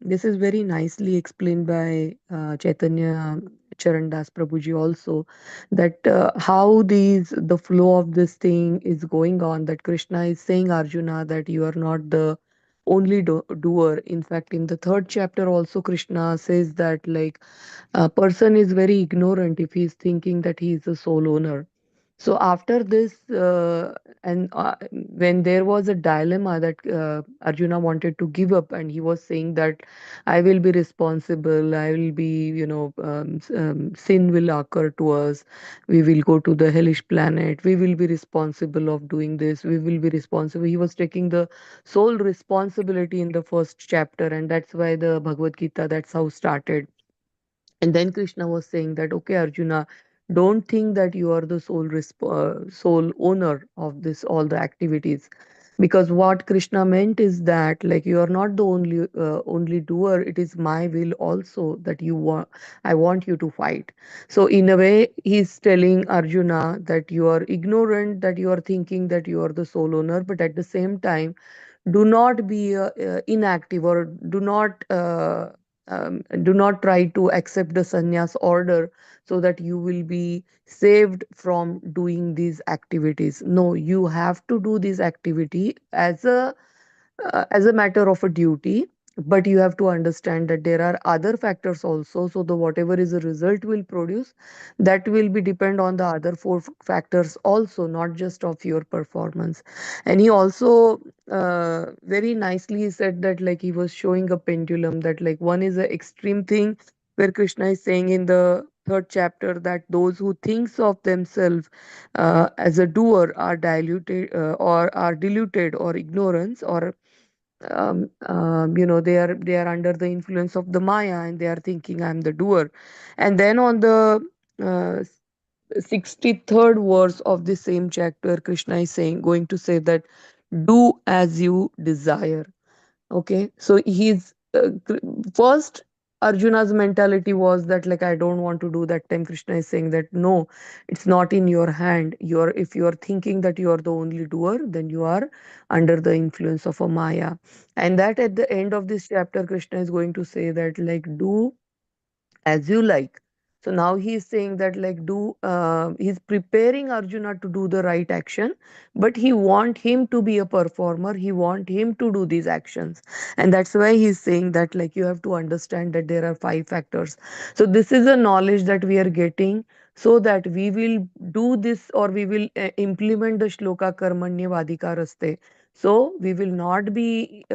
this is very nicely explained by Chaitanya Charandas Prabhuji also, that how the flow of this thing is going on, that Krishna is saying Arjuna that you are not the only doer. In fact, in the third chapter also Krishna says that like a person is very ignorant if he is thinking that he is a sole owner. So after this, and when there was a dilemma that Arjuna wanted to give up, and he was saying that I will be responsible, I will be, sin will occur to us, we will go to the hellish planet, we will be responsible of doing this, we will be responsible. He was taking the sole responsibility in the first chapter, and that's why the Bhagavad Gita, that's how started. And then Krishna was saying that, okay, Arjuna, don't think that you are the sole owner of this all the activities, because what Krishna meant is that like you are not the only doer. It is my will also that you want. I want you to fight. So in a way, he's telling Arjuna that you are ignorant, that you are thinking that you are the sole owner, but at the same time do not be inactive, or do not try to accept the sannyas order so that you will be saved from doing these activities. No, you have to do this activity as a matter of a duty, but you have to understand that there are other factors also. So the whatever is the result will produce, that will be depend on the other four factors also, not just of your performance. And he also very nicely said that like he was showing a pendulum, that like one is an extreme thing where Krishna is saying in the third chapter that those who thinks of themselves as a doer are diluted or are deluded or ignorance, or they are under the influence of the Maya, and they are thinking I'm the doer. And then on the 63rd verse of the same chapter, Krishna is saying, going to say that do as you desire. Okay, so first Arjuna's mentality was that like I don't want to do. That time Krishna is saying that no, it's not in your hand. If you're thinking that you are the only doer, then you are under the influence of a Maya. And that at the end of this chapter, Krishna is going to say that like do as you like. So now he is saying that like he's preparing Arjuna to do the right action, but he want him to be a performer, he want him to do these actions. And that's why he's saying that like you have to understand that there are five factors. So this is a knowledge that we are getting, so that we will do this, or we will implement the shloka karmanya vadika raste. So we will not be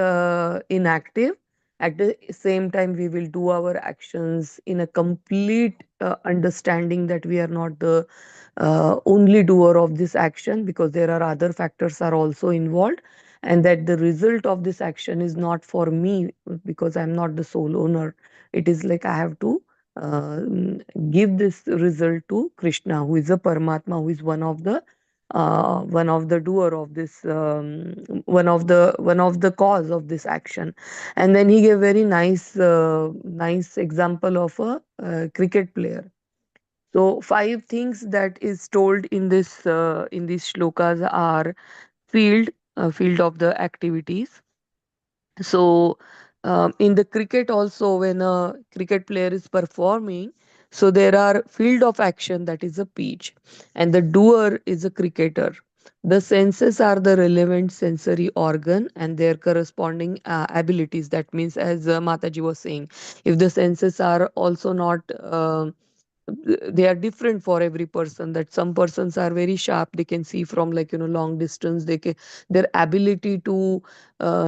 inactive. At the same time, we will do our actions in a complete understanding that we are not the only doer of this action, because there are other factors are also involved, and that the result of this action is not for me, because I'm not the sole owner. It is like I have to give this result to Krishna, who is a Paramatma, who is one of the doer of this, one of the cause of this action. And then he gave very nice example of a cricket player. So five things that is told in these shlokas are field of the activities. So, in the cricket also, when a cricket player is performing, so there are field of action, that is a pitch, and the doer is a cricketer. The senses are the relevant sensory organ and their corresponding abilities. That means, as Mataji was saying, if the senses are also not they are different for every person, that some persons are very sharp, they can see from like long distance, their ability to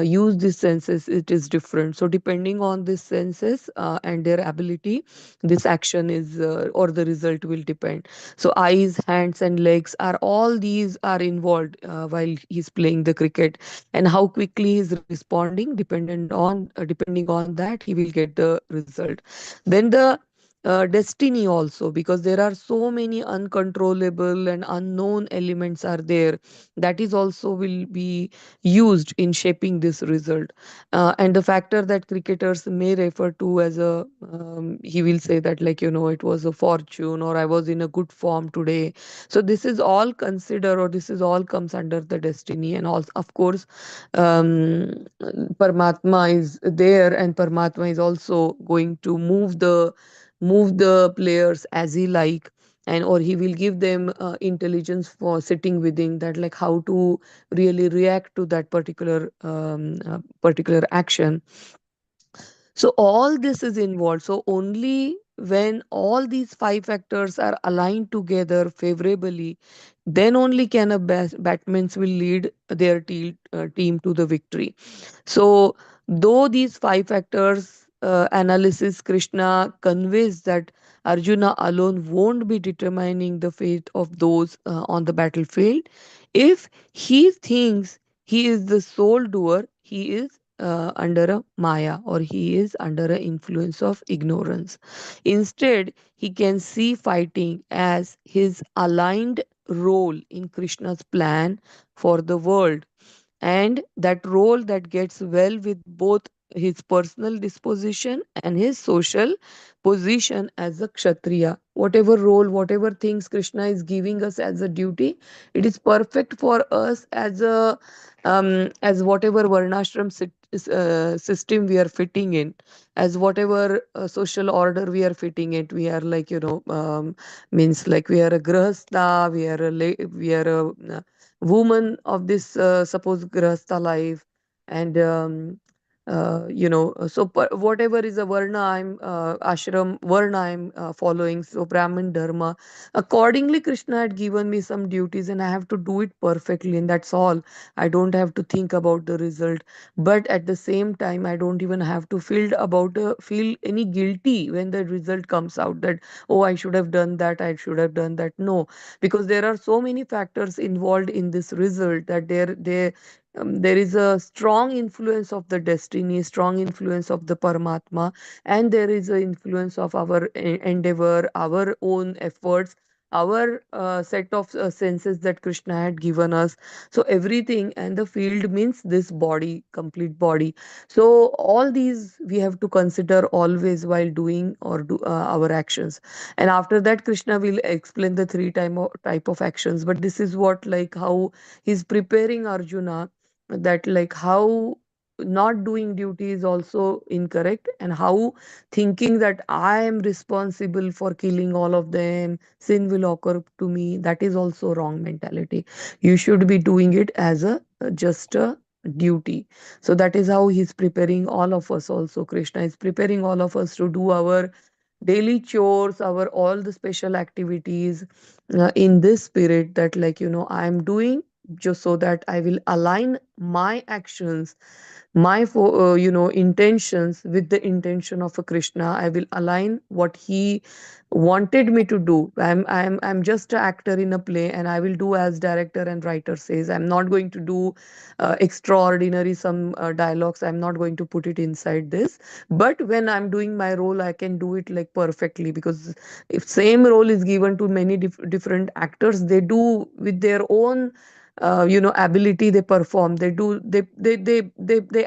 use these senses, it is different. So depending on these senses and their ability, this action is or the result will depend. So eyes, hands and legs are all these are involved while he's playing the cricket, and how quickly he's responding depending on that he will get the result. Then the destiny also, because there are so many uncontrollable and unknown elements are there, that is also will be used in shaping this result. And the factor that cricketers may refer to as a he will say that, like, it was a fortune, or I was in a good form today. So this is all consider, or this is all comes under the destiny. And also, of course, Paramatma is there, and Paramatma is also going to move the players as he like, and or he will give them intelligence for sitting within that, like how to really react to that particular action. So all this is involved. So only when all these five factors are aligned together favorably, then only can a batsman will lead their team to the victory. So though these five factors analysis, Krishna conveys that Arjuna alone won't be determining the fate of those on the battlefield. If he thinks he is the sole doer, he is under a maya, or he is under a influence of ignorance. Instead, he can see fighting as his aligned role in Krishna's plan for the world, and that role that gets well with both his personal disposition and his social position as a kshatriya. Whatever role, whatever things Krishna is giving us as a duty, it is perfect for us as whatever varnashram system we are fitting in, as whatever social order we are fitting it. We are like, means like we are a grahastha, we are a woman of this suppose grahastha life. And whatever is a varna, I'm ashram varna, I'm following, so Brahmin dharma, accordingly Krishna had given me some duties, and I have to do it perfectly, and that's all. I don't have to think about the result, but at the same time I don't even have to feel any guilty when the result comes out, that oh, I should have done that, I should have done that. No, because there are so many factors involved in this result, that there is a strong influence of the destiny, strong influence of the Paramatma, and there is an influence of our endeavor, our own efforts, our set of senses that Krishna had given us. So everything, and the field means this body, complete body. So all these we have to consider always while doing or do our actions. And after that, Krishna will explain the type of actions. But this is what, like, how he's preparing Arjuna, that like how not doing duty is also incorrect, and how thinking that I am responsible for killing all of them, sin will occur to me, that is also wrong mentality. You should be doing it as a just a duty. So that is how he's preparing all of us. Also, Krishna is preparing all of us to do our daily chores, our all the special activities in this spirit, that like, I'm doing just so that I will align my actions, my intentions with the intention of a Krishna. I will align what he wanted me to do. I'm just an actor in a play, and I will do as director and writer says. I'm not going to do extraordinary some dialogues, I'm not going to put it inside this. But when I'm doing my role, I can do it like perfectly, because if same role is given to many different actors, they do with their own ability, they perform, they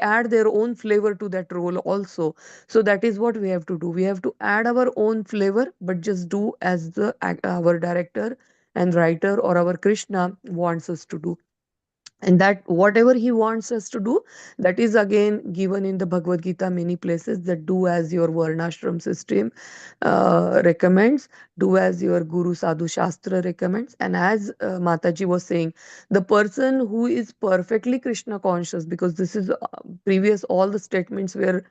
add their own flavor to that role also. So that is what we have to do. We have to add our own flavor, but just do as our director and writer or our Krishna wants us to do. And that whatever he wants us to do, that is again given in the Bhagavad Gita many places, that do as your varnashram system recommends, do as your guru sadhu shastra recommends. And as Mataji was saying, the person who is perfectly Krishna conscious, because this is previous all the statements were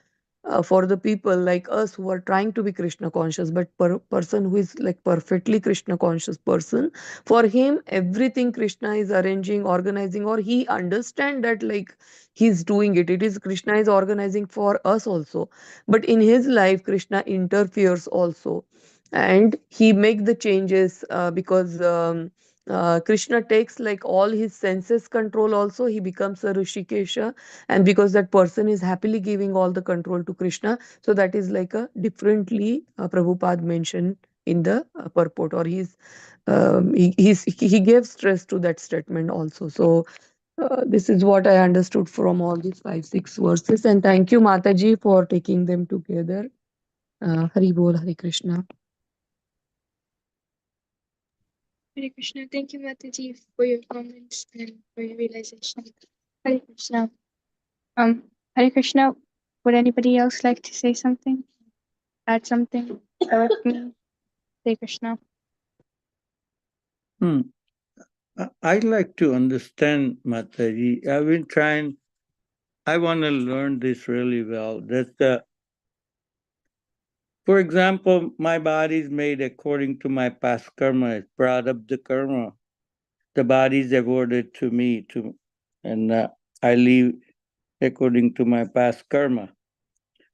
for the people like us who are trying to be Krishna conscious, but person who is like perfectly Krishna conscious person, for him everything Krishna is arranging, organizing, or he understand that like he's doing it, it is Krishna is organizing for us also. But in his life Krishna interferes also, and he make the changes because Krishna takes like all his senses control also, he becomes a Rishikesha, and because that person is happily giving all the control to Krishna, so that is like a differently Prabhupada mentioned in the purport, or he gave stress to that statement also. So this is what I understood from all these 5, 6 verses, and thank you Mataji for taking them together. Hari Bol, Hari Krishna. Hare Krishna. Thank you, Mataji, for your comments and for your realization. Hare Krishna. Hare Krishna. Would anybody else like to say something? Add something? Correct me. Hare Krishna. I'd like to understand, Mataji. I've been trying, I want to learn this really well. For example, my body is made according to my past karma, it's prarabdha karma. The body is awarded to me, and I live according to my past karma.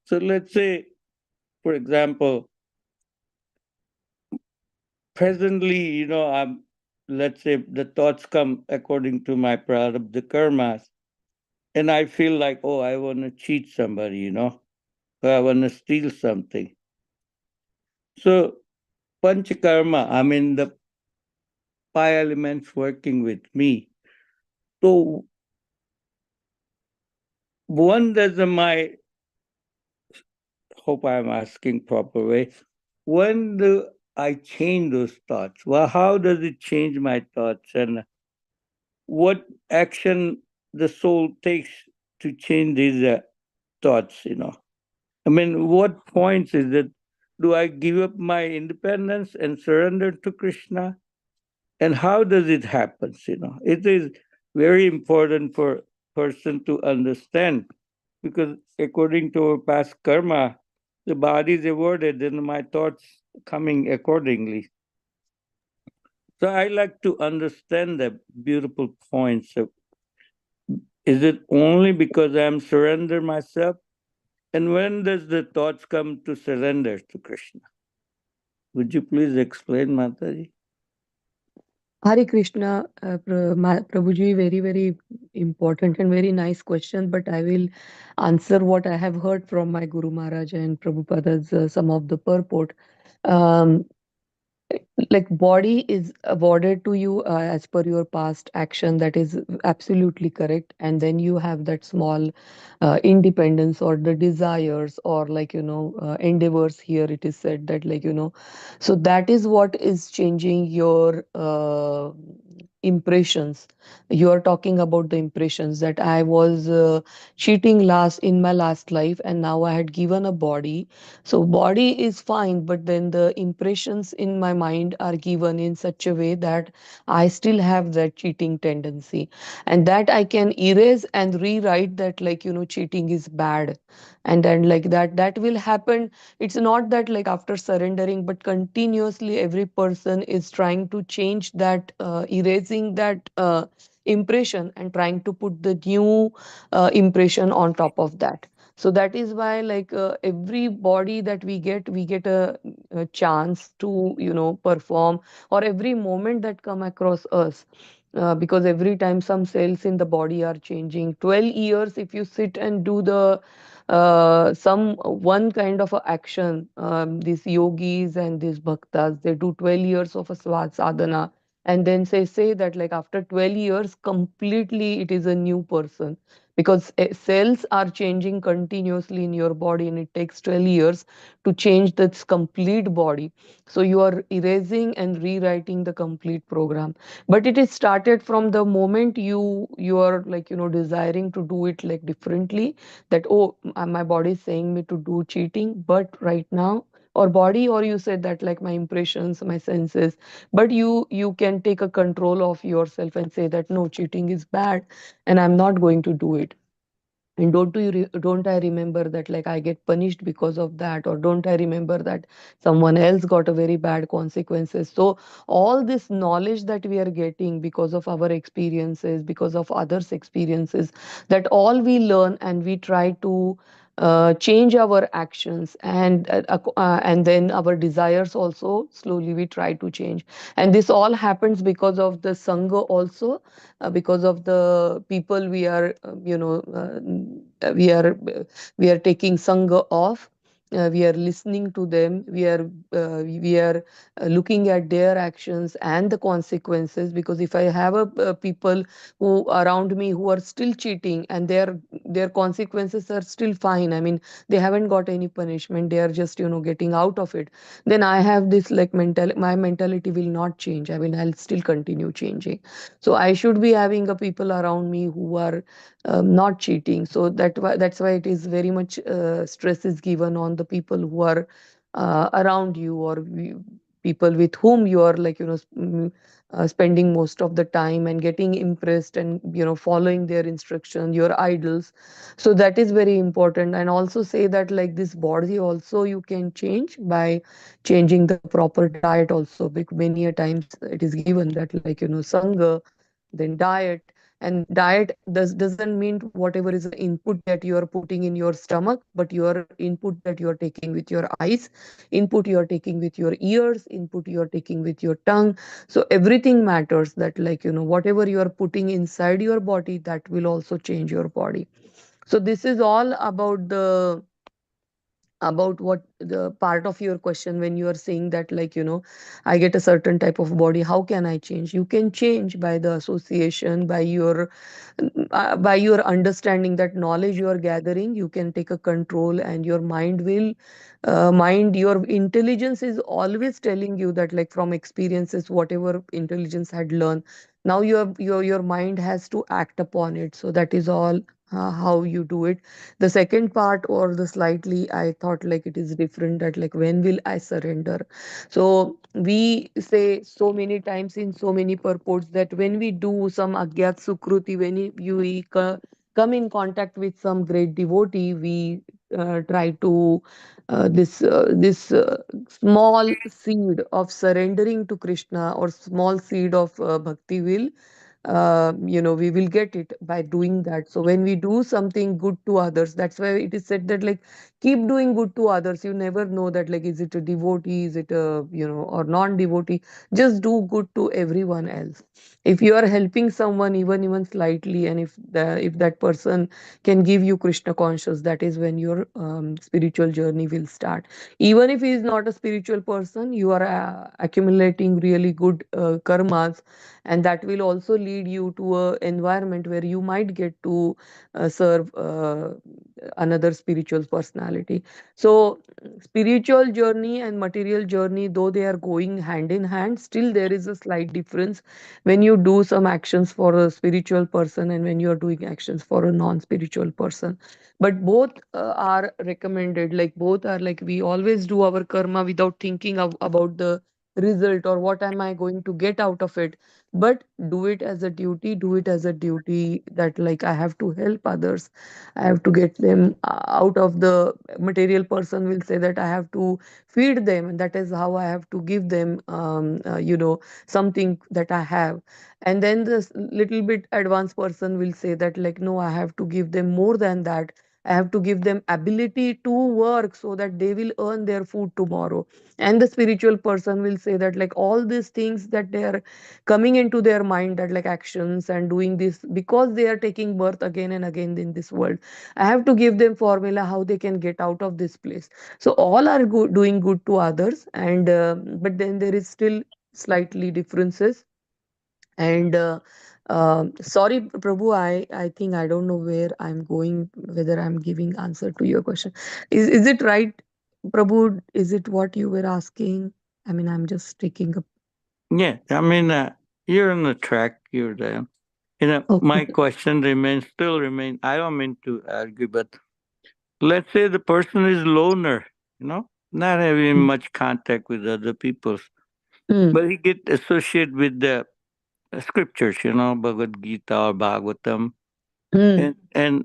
So let's say, for example, presently, let's say the thoughts come according to my prarabdha karmas, and I feel like, oh, I want to cheat somebody, or I want to steal something. So panchakarma, I mean the 5 elements working with me. So one does my hope I'm asking proper way. When do I change those thoughts? Well, how does it change my thoughts, and what action the soul takes to change these thoughts? I mean, what points is it? Do I give up my independence and surrender to Krishna? And how does it happen? It is very important for person to understand, because according to our past karma, the body is awarded and my thoughts coming accordingly. So I like to understand the beautiful points of, is it only because I'm surrender myself? And when does the thoughts come to surrender to Krishna? Would you please explain, Mataji? Hare Krishna, Prabhuji, very, very important and very nice question, but I will answer what I have heard from my Guru Maharaj and Prabhupada's some of the purport. Um, like body is awarded to you as per your past action, that is absolutely correct, and then you have that small independence or the desires or endeavors, here it is said that so that is what is changing your impressions. You are talking about the impressions that I was cheating last in my last life, and now I had given a body. So body is fine, but then the impressions in my mind are given in such a way that I still have that cheating tendency, and that I can erase and rewrite that cheating is bad. And then that will happen. It's not that like after surrendering, but continuously every person is trying to change that, erasing that impression and trying to put the new impression on top of that. So that is why every body that we get a chance to perform, or every moment that come across us, because every time some cells in the body are changing. 12 years if you sit and do the some one kind of a action, these yogis and these bhaktas, they do 12 years of a sadhana, and then say that like after 12 years completely it is a new person, because cells are changing continuously in your body, and it takes 12 years to change this complete body. So you are erasing and rewriting the complete program, but it is started from the moment you are desiring to do it like differently, that oh, my body is saying me to do cheating, but right now, or body, or you said that like my impressions, my senses, but you can take a control of yourself and say that no, cheating is bad and I'm not going to do it. And don't I remember that like I get punished because of that, or don't I remember that someone else got a very bad consequences? So all this knowledge that we are getting because of our experiences, because of others experiences, that all we learn and we try to change our actions, and then our desires also slowly we try to change. And this all happens because of the sangha also, because of the people we are we are we are taking sangha of. We are listening to them, we are looking at their actions and the consequences. Because if I have people who around me who are still cheating, and their consequences are still fine, I mean, they haven't got any punishment, they are just getting out of it, then I have this like my mentality will not change. I mean, I'll still continue changing. So I should be having a people around me who are not cheating. So that's why it is very much stress is given on the people who are around you, or people with whom you are like spending most of the time and getting impressed, and following their instruction, your idols. So that is very important. And also say that like this body also you can change by changing the proper diet also, because many a times it is given that like sangha, then diet. And diet doesn't mean whatever is the input that you are putting in your stomach, but your input that you are taking with your eyes, input you are taking with your ears, input you are taking with your tongue. So everything matters, that like whatever you are putting inside your body, that will also change your body. So this is all about what the part of your question when you are saying that like I get a certain type of body, how can I change? You can change by the association, by your understanding, that knowledge you are gathering, you can take a control, and your mind will your intelligence is always telling you that like from experiences, whatever intelligence had learned, now your mind has to act upon it. So that is all how you do it. The second part, or the slightly I thought like it is different, that like when will I surrender? So we say so many times in so many purports that when we do some agyat sukruti, when come in contact with some great devotee, we try to this small seed of surrendering to Krishna, or small seed of bhakti will we will get it by doing that. So when we do something good to others, that's why it is said that like keep doing good to others. You never know that like is it a devotee, is it a or non-devotee. Just do good to everyone else. If you are helping someone even slightly, and if that person can give you Krishna conscious, that is when your spiritual journey will start. Even if he is not a spiritual person, you are accumulating really good karmas, and that will also lead you to a environment where you might get to serve another spiritual personality. So spiritual journey and material journey, though they are going hand in hand, still there is a slight difference when you do some actions for a spiritual person and when you are doing actions for a non-spiritual person. But both are recommended, like both are like we always do our karma without thinking about the result or what am I going to get out of it. But do it as a duty, do it as a duty that like I have to help others, I have to get them out of the material person will say that I have to feed them, and that is how I have to give them something that I have. And then this little bit advanced person will say that like no, I have to give them more than that. I have to give them ability to work so that they will earn their food tomorrow. And the spiritual person will say that like all these things that they are coming into their mind, that like actions and doing this because they are taking birth again and again in this world, I have to give them formula how they can get out of this place. So all are good, doing good to others, and but then there is still slightly differences. And sorry Prabhu, I think I don't know where I'm going, whether I'm giving answer to your question. Is it right, Prabhu? Is it what you were asking? I mean, I'm just taking up. Yeah, I mean, you're on the track. You're there. Okay. My question still remains. I don't mean to argue, but let's say the person is loner, not having much contact with other people, Mm, but he get associated with the scriptures, Bhagavad Gita or Bhagavatam, mm, and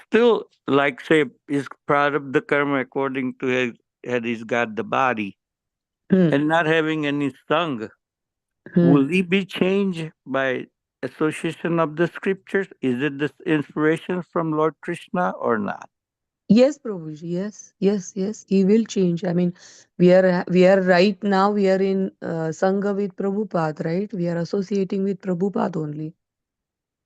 still, like say, is proud of the karma according to his had he's got the body mm, and not having any sangha. mm. Will he be changed by association of the scriptures? Is it the inspiration from Lord Krishna or not? Yes, Prabhuji. Yes, yes, yes. He will change. I mean, we are right now. We are in Sangha with Prabhupada, right? We are associating with Prabhupada only.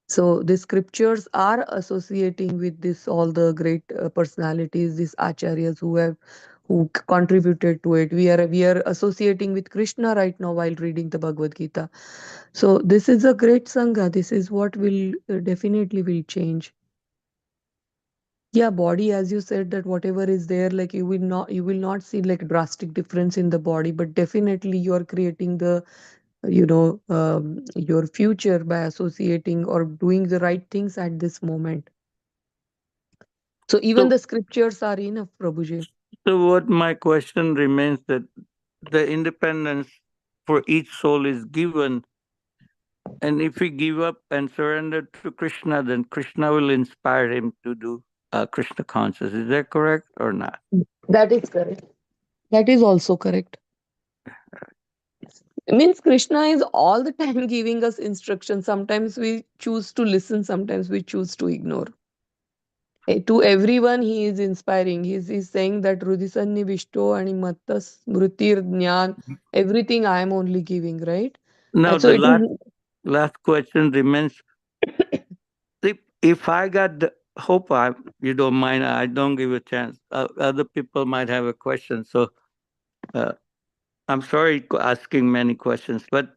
So the scriptures are associating with this all the great personalities, these acharyas who contributed to it. We are associating with Krishna right now while reading the Bhagavad Gita. So this is a great sangha. This is what will definitely will change. Yeah, body, as you said, that whatever is there, like you will not see like drastic difference in the body, but definitely you are creating the your future by associating or doing the right things at this moment. So even So, the scriptures are enough, Prabhuji. so what my question remains that the independence for each soul is given, and if we give up and surrender to Krishna, then Krishna will inspire him to do Krishna conscious. Is that correct or not? That is correct. That is also correct. It means Krishna is all the time giving us instructions. Sometimes we choose to listen, sometimes we choose to ignore. To everyone, he is inspiring. He's saying that Rudisanni Vishto and Mattas Mrutir Jnan, everything I am only giving, right? Now And so the it last question remains: if I got the hope, you don't mind, I don't give a chance. Other people might have a question, so uh, I'm sorry asking many questions, but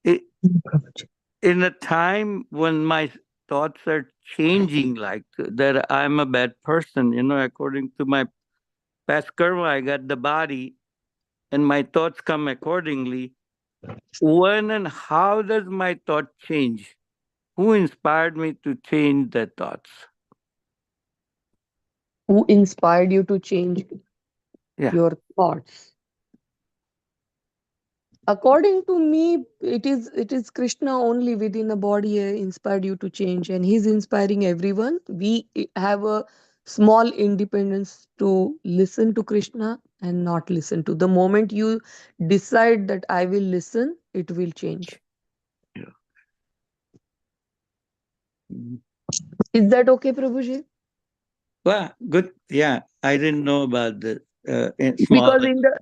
it, is. in a time when my thoughts are changing, like that, I'm a bad person. According to my past karma, I got the body, and my thoughts come accordingly. When and how does my thought change? Who inspired me to change the thoughts? Who inspired you to change Yeah. your thoughts? According to me, it is Krishna only within the body inspired you to change, and he's inspiring everyone. We have a small independence to listen to Krishna and not listen to. The moment you decide that I will listen, it will change. Yeah. Mhm. Is that okay, Prabhuji? Well, good. Yeah, I didn't know about the small. Because in the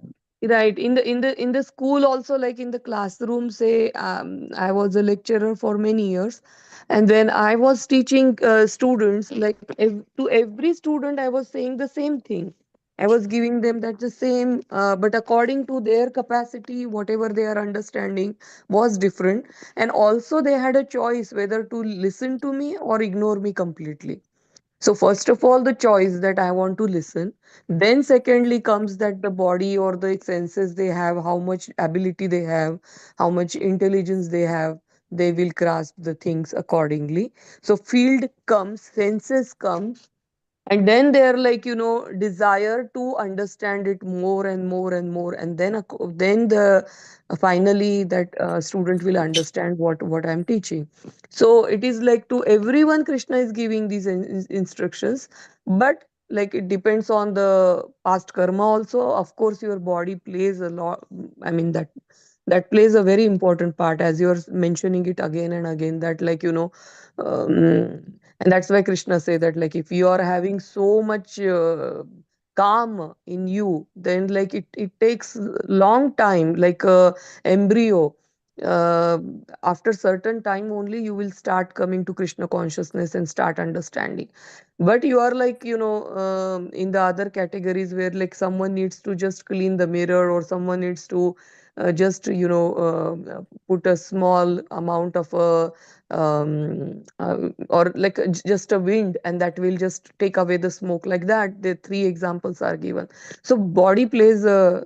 right in the school also, like in the classroom, say, I was a lecturer for many years, and then I was teaching students, like to every student I was saying the same thing. I was giving them that the same, but according to their capacity, whatever they are understanding was different, and also they had a choice whether to listen to me or ignore me completely. So first of all, the choice that I want to listen. Then secondly comes that the body or the senses they have, how much ability they have, how much intelligence they have. They will grasp the things accordingly. So field comes, senses comes, and then they're like, desire to understand it more and more and more, and then then the finally that student will understand what I'm teaching. So it is like to everyone Krishna is giving these instructions, but like it depends on the past karma also. Of course your body plays a lot. I mean that plays a very important part, as you're mentioning it again and again, that like and that's why Krishna say that, like, if you are having so much calm in you, then like it takes long time, like a embryo. uh, After certain time only you will start coming to Krishna consciousness and start understanding. But you are like, in the other categories where like someone needs to just clean the mirror, or someone needs to just put a small amount of a or like just a wind, and that will just take away the smoke, like that the three examples are given. So body plays a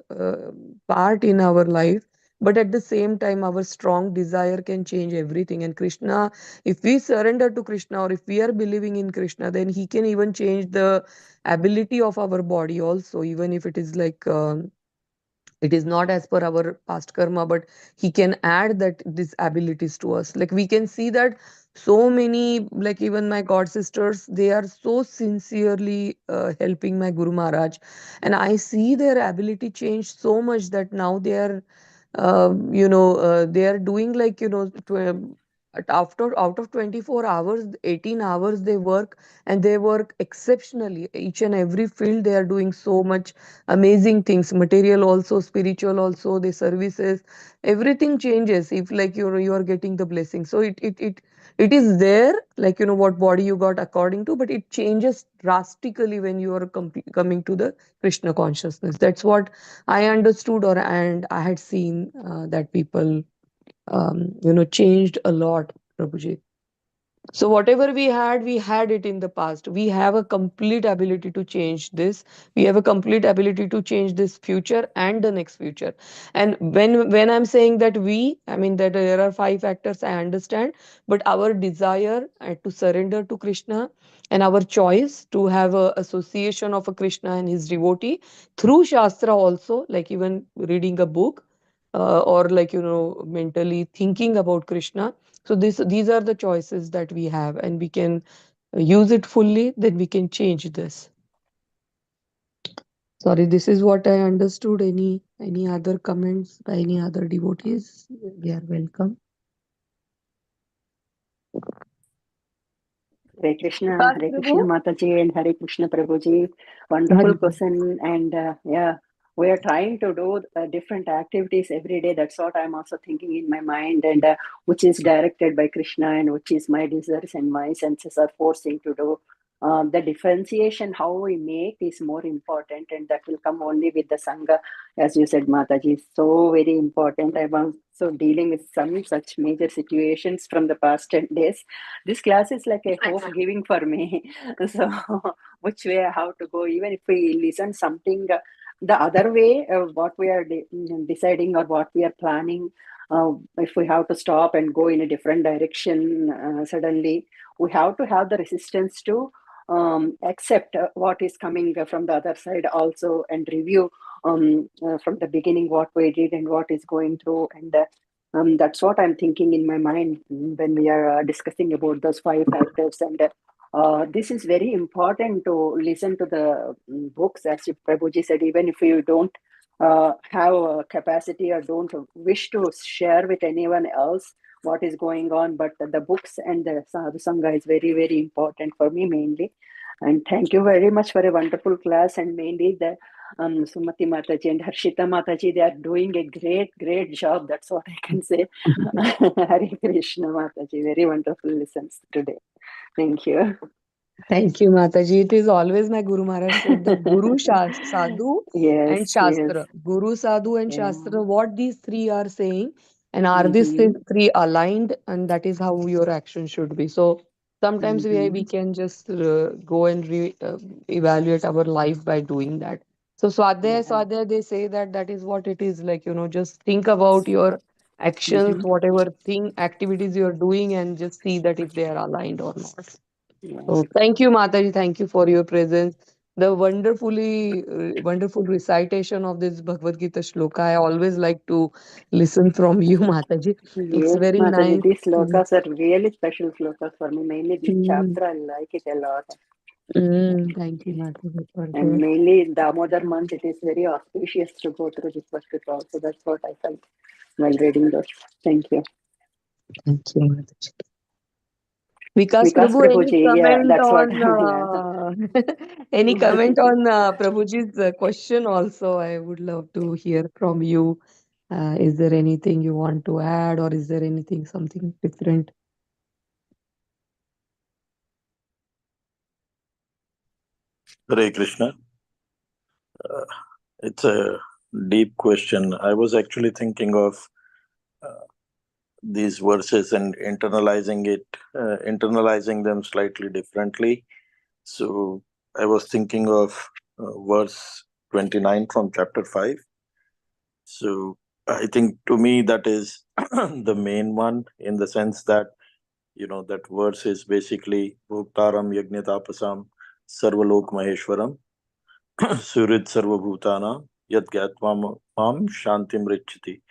part in our life, but at the same time our strong desire can change everything. And Krishna, if we surrender to Krishna, or if we are believing in Krishna, then he can even change the ability of our body also, even if it is like it is not as per our past karma, but he can add that these abilities to us. Like we can see that so many, like even my god sisters, they are so sincerely helping my Guru Maharaj, and I see their ability change so much that now they are they are doing like out of 24 hours, 18 hours they work, and they work exceptionally. Each and every field they are doing so much amazing things, material also, spiritual also, the services, everything changes if like you are getting the blessing. So it is there, like what body you got according to, but it changes drastically when you are coming to the Krishna consciousness. That's what I understood, and I had seen that people changed a lot, Prabhuji. So whatever we had it in the past. We have a complete ability to change this. We have a complete ability to change this future and the next future. And when I'm saying that I mean that there are five factors, I understand, but our desire to surrender to Krishna, and our choice to have a association of a Krishna and his devotee through Shastra also, like even reading a book, or like mentally thinking about Krishna. So these are the choices that we have, and we can use it fully, then we can change this. Sorry, this is what I understood. Any other comments by any other devotees? They are welcome. Hare Krishna, Vikas Hare Prabhu? Krishna Mataji and Hare Krishna Prabhuji. Wonderful Hari. question. And yeah, we are trying to do different activities every day. That's what I'm also thinking in my mind, and which is directed by Krishna and which is my desires and my senses are forcing to do. The differentiation how we make is more important, and that will come only with the Sangha, as you said, Mataji. So very important. I'm also dealing with some such major situations from the past 10 days. This class is like a hope giving for me. So, which way how to go? Even if we listen something the other way, what we are deciding or what we are planning, if we have to stop and go in a different direction suddenly, we have to have the resistance to accept what is coming from the other side also, and review from the beginning what we did and what is going through. And that's what I'm thinking in my mind when we are discussing about those five factors. And this is very important to listen to the books, as Prabhuji said, even if you don't have a capacity or don't wish to share with anyone else what is going on. But the books and the Sadhu Sangha is very, very important for me mainly. And thank you very much for a wonderful class, and mainly the Sumati Mataji and Harshita Mataji, they are doing a great, great job. That's what I can say. Hare Krishna Mataji, very wonderful lessons today. Thank you. Thank you, Mataji. It is always my Guru Maharaj said that Guru, Sadhu, and Yes, yes. Shastra. Guru, Sadhu, and Yeah. Shastra, what these three are saying, and are these Mm-hmm. three aligned, and that is how your action should be. So sometimes we Mm-hmm. can just go and evaluate our life by doing that. So Yeah. Swadhyaya, they say that that is what it is like, just think about your actions, Mm-hmm. whatever activities you're doing, and just see that if they are aligned or not. Yeah. So thank you, Mataji. Thank you for your presence. The wonderful recitation of this Bhagavad Gita shloka. I always like to listen from you, Mataji. It's Yes, very Mataji, nice. these Mm, slokas are really special slokas for me. Mainly this mm, chapter, I like it a lot. Thank you, Mataji, for And that. mainly in Damodar month, it is very auspicious to go through this Bhagavad also. That's what I felt while reading those. Thank you. Thank you, Mataji. Vikas Vikas Prabhu, any Prabhuji, yeah, comment that's what, on yeah. any comment on Prabhuji's question? Also, I would love to hear from you. Is there anything you want to add, or is there anything something different? Hare Krishna. It's a deep question. I was actually thinking of these verses and internalizing them slightly differently. So I was thinking of verse 29 from chapter 5. So I think to me that is the main one, in the sense that, that verse is basically Bhoktaram Yajnatapasam Sarvalok Maheshwaram Surid Sarvabhutana Yad Gyatvam Mam Shantim Richati.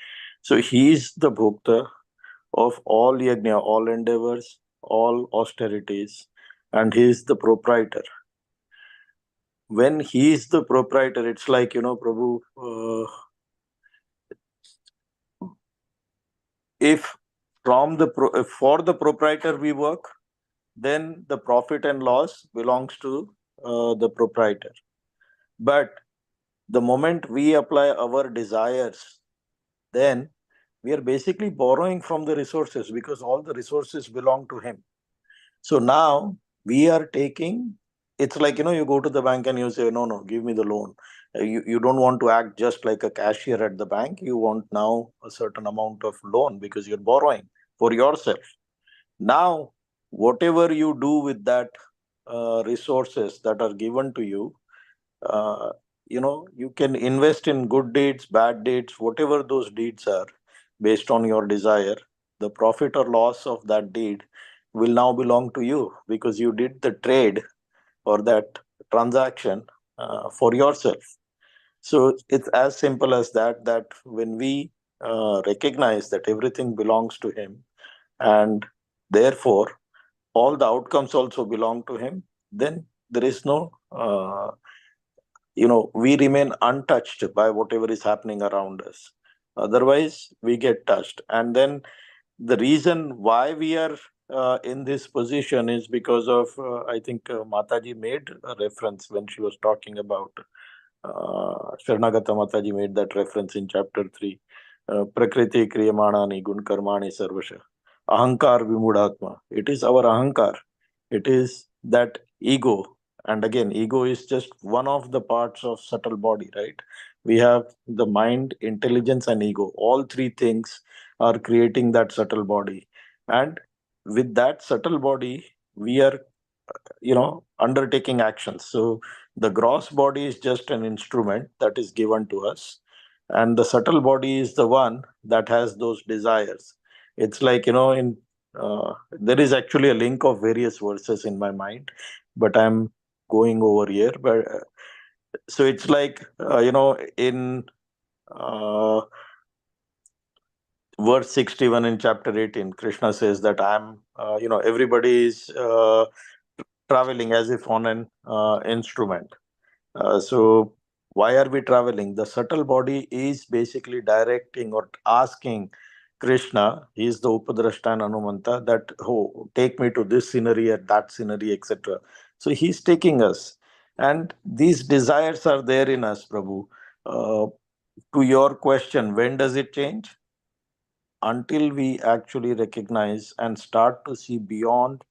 So he is the Bhokta of all yajna, all endeavors, all austerities, and he is the proprietor. When he is the proprietor, it's like, Prabhu, if from the for the proprietor we work, then the profit and loss belongs to the proprietor. But the moment we apply our desires, then we are basically borrowing from the resources, because all the resources belong to him. So now we are taking, it's like, you go to the bank and you say, no, give me the loan. You don't want to act just like a cashier at the bank. You want now a certain amount of loan because you're borrowing for yourself. Now, whatever you do with that resources that are given to you, you can invest in good deeds, bad deeds, whatever those deeds are, based on your desire. The profit or loss of that deed will now belong to you, because you did the trade or that transaction for yourself. So it's as simple as that, that when we recognize that everything belongs to him, and therefore all the outcomes also belong to him, then there is no we remain untouched by whatever is happening around us. Otherwise, we get touched. And then the reason why we are in this position is because of, I think Mataji made a reference when she was talking about, Sharanagata Mataji made that reference in chapter 3. Prakriti Kriyamanani Gun Karmani Sarvasha. Ahankar Vimudhatma. It is our Ahankar. It is that ego. And again, ego is just one of the parts of subtle body, right? We have the mind, intelligence, and ego. All three things are creating that subtle body. And with that subtle body, we are, undertaking actions. So the gross body is just an instrument that is given to us. And the subtle body is the one that has those desires. It's like, there is actually a link of various verses in my mind, but I'm going over here. But so it's like, in uh, verse 61 in chapter 18, Krishna says that everybody is traveling as if on an instrument. So why are we traveling? The subtle body is basically directing or asking Krishna, he is the Upadrashta and Anumanta, that, oh, take me to this scenery or that scenery, etc. So he's taking us. And these desires are there in us, Prabhu. To your question, when does it change? Until we actually recognize and start to see beyond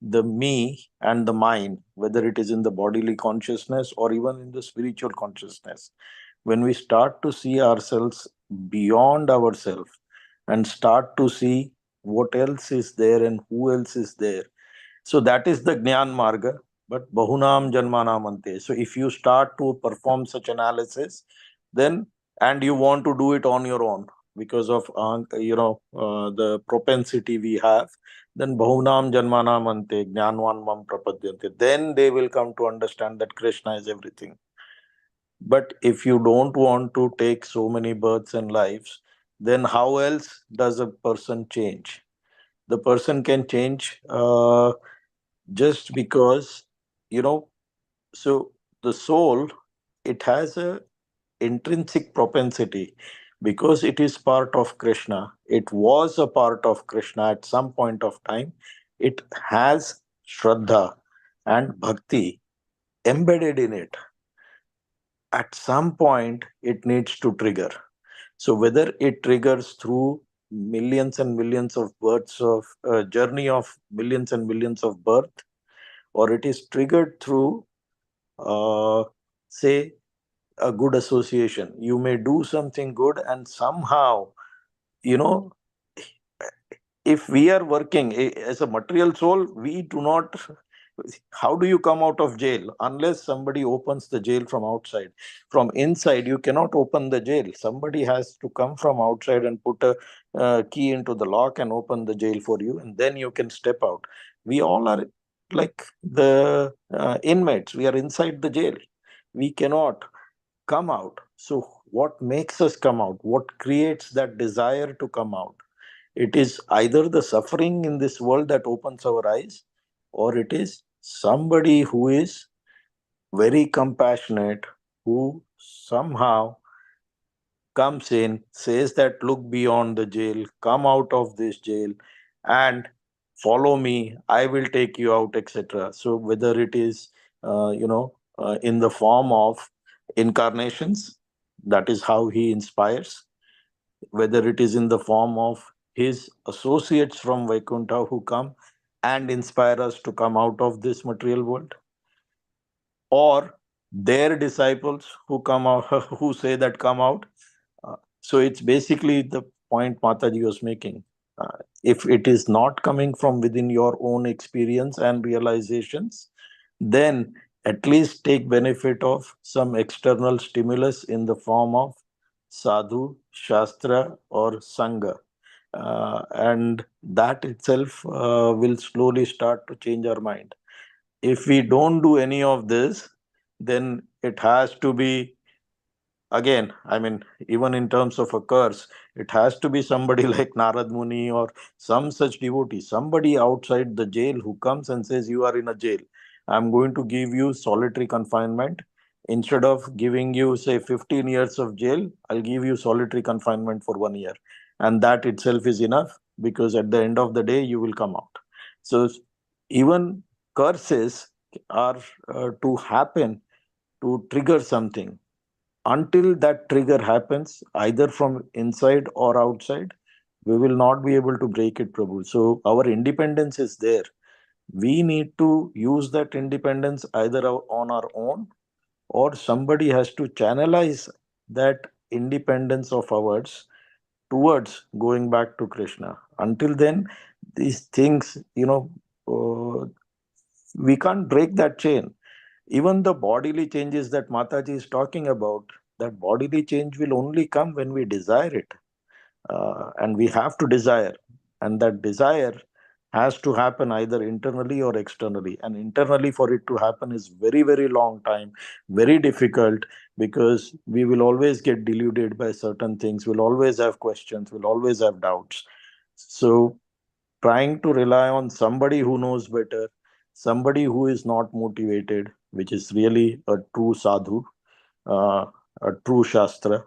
the me and the mind, whether it is in the bodily consciousness or even in the spiritual consciousness. When we start to see ourselves beyond ourselves and start to see what else is there and who else is there. So that is the Jnana Marga, but Bahunam Janmanam Ante. So if you start to perform such analysis, then, and you want to do it on your own because of the propensity we have, then Bahunam Janmanam Ante Jnanvan Mam Prapadyante. Then they will come to understand that Krishna is everything. But if you don't want to take so many births and lives, then how else does a person change? The person can change just because, so the soul, it has a intrinsic propensity, because it is part of Krishna. It was a part of Krishna at some point of time. It has Shraddha and Bhakti embedded in it. At some point, it needs to trigger. So whether it triggers through millions and millions of births of journey of millions and millions of birth, or it is triggered through, say, a good association. You may do something good, and somehow, you know, if we are working as a material soul, we do not. How do you come out of jail unless somebody opens the jail from outside? From inside, you cannot open the jail. Somebody has to come from outside and put a key into the lock and open the jail for you, and then you can step out. We all are like the inmates. We are inside the jail. We cannot come out. So, what makes us come out? What creates that desire to come out? It is either the suffering in this world that opens our eyes, or it is somebody who is very compassionate, who somehow comes in, says that look beyond the jail, come out of this jail, and follow me, I will take you out, etc. So whether it is in the form of incarnations, that is how he inspires, whether it is in the form of his associates from Vaikuntha who come and inspire us to come out of this material world, or their disciples who come out, who say that come out. So it's basically the point Mataji was making. If it is not coming from within your own experience and realizations, then at least take benefit of some external stimulus in the form of sadhu, shastra, or sangha. And that itself will slowly start to change our mind. If we don't do any of this, then it has to be, again, I mean, even in terms of a curse, it has to be somebody like Narad Muni or some such devotee, somebody outside the jail who comes and says, you are in a jail, I'm going to give you solitary confinement. Instead of giving you, say, 15 years of jail, I'll give you solitary confinement for 1 year. And that itself is enough, because at the end of the day, you will come out. So even curses are to happen to trigger something. Until that trigger happens, either from inside or outside, we will not be able to break it, Prabhu. So our independence is there. We need to use that independence either on our own, or somebody has to channelize that independence of ours towards going back to Krishna. Until then, these things, we can't break that chain. Even the bodily changes that Mataji is talking about, that bodily change will only come when we desire it. And we have to desire. And that desire has to happen either internally or externally. And internally, for it to happen, is very, very long time, very difficult, because we will always get deluded by certain things. We'll always have questions. We'll always have doubts. So trying to rely on somebody who knows better, somebody who is not motivated, which is really a true sadhu, a true shastra,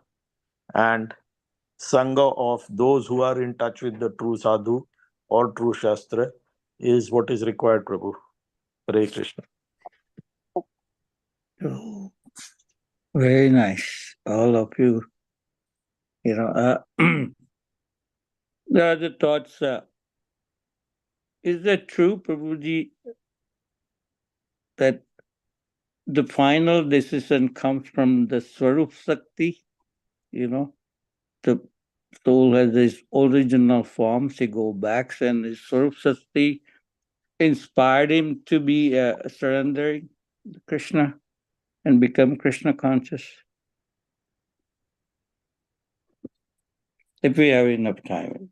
and sangha of those who are in touch with the true sadhu or true shastra is what is required, Prabhu. Hare Krishna. Oh, very nice, all of you. The other thoughts. Is that true, Prabhuji, that the final decision comes from the Swarup Sakti? The soul has its original form, she goes back, and the Swarup Sakti inspired him to be surrendering to Krishna and become Krishna conscious. If we have enough time.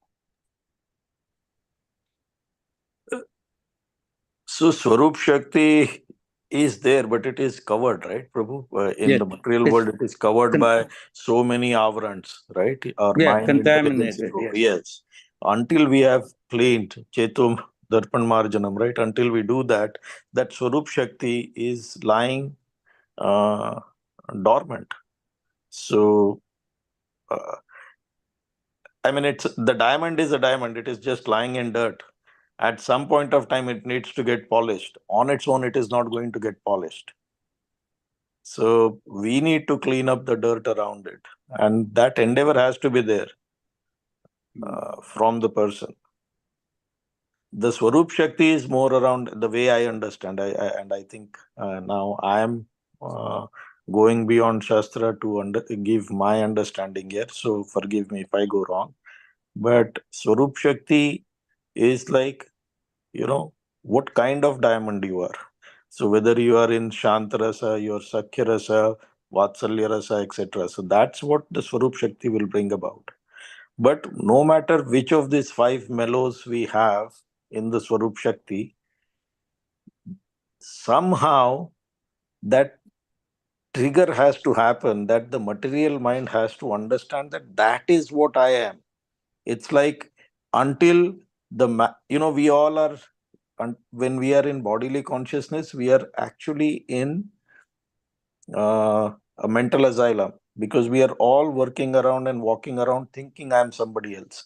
So Swarup Shakti is there, but it is covered, right, Prabhu? In Yes, the material it's world, it is covered by so many avrants, right? Our mind, intelligence, contaminated. ego. Yes. Yes. Until we have cleaned Chetum Darpan Marjanam, right? Until we do that, that Swarup Shakti is lying dormant. So, I mean, it's the diamond is a diamond. It is just lying in dirt. At some point of time, it needs to get polished. On its own, it is not going to get polished. So we need to clean up the dirt around it. And that endeavor has to be there from the person. The Swarup Shakti is more around the way I understand. I think now I am going beyond Shastra to give my understanding here. So forgive me if I go wrong. But Swarup Shakti is like, what kind of diamond you are. So whether you are in Shantarasa, your Sakhya Rasa, Vatsalya Rasa, etc. So that's what the Swarup Shakti will bring about. But no matter which of these 5 mellows we have in the Swarup Shakti, somehow that trigger has to happen, that the material mind has to understand that that is what I am. It's like until we all are, when we are in bodily consciousness, we are actually in a mental asylum. because we are all working around and walking around thinking I'm somebody else.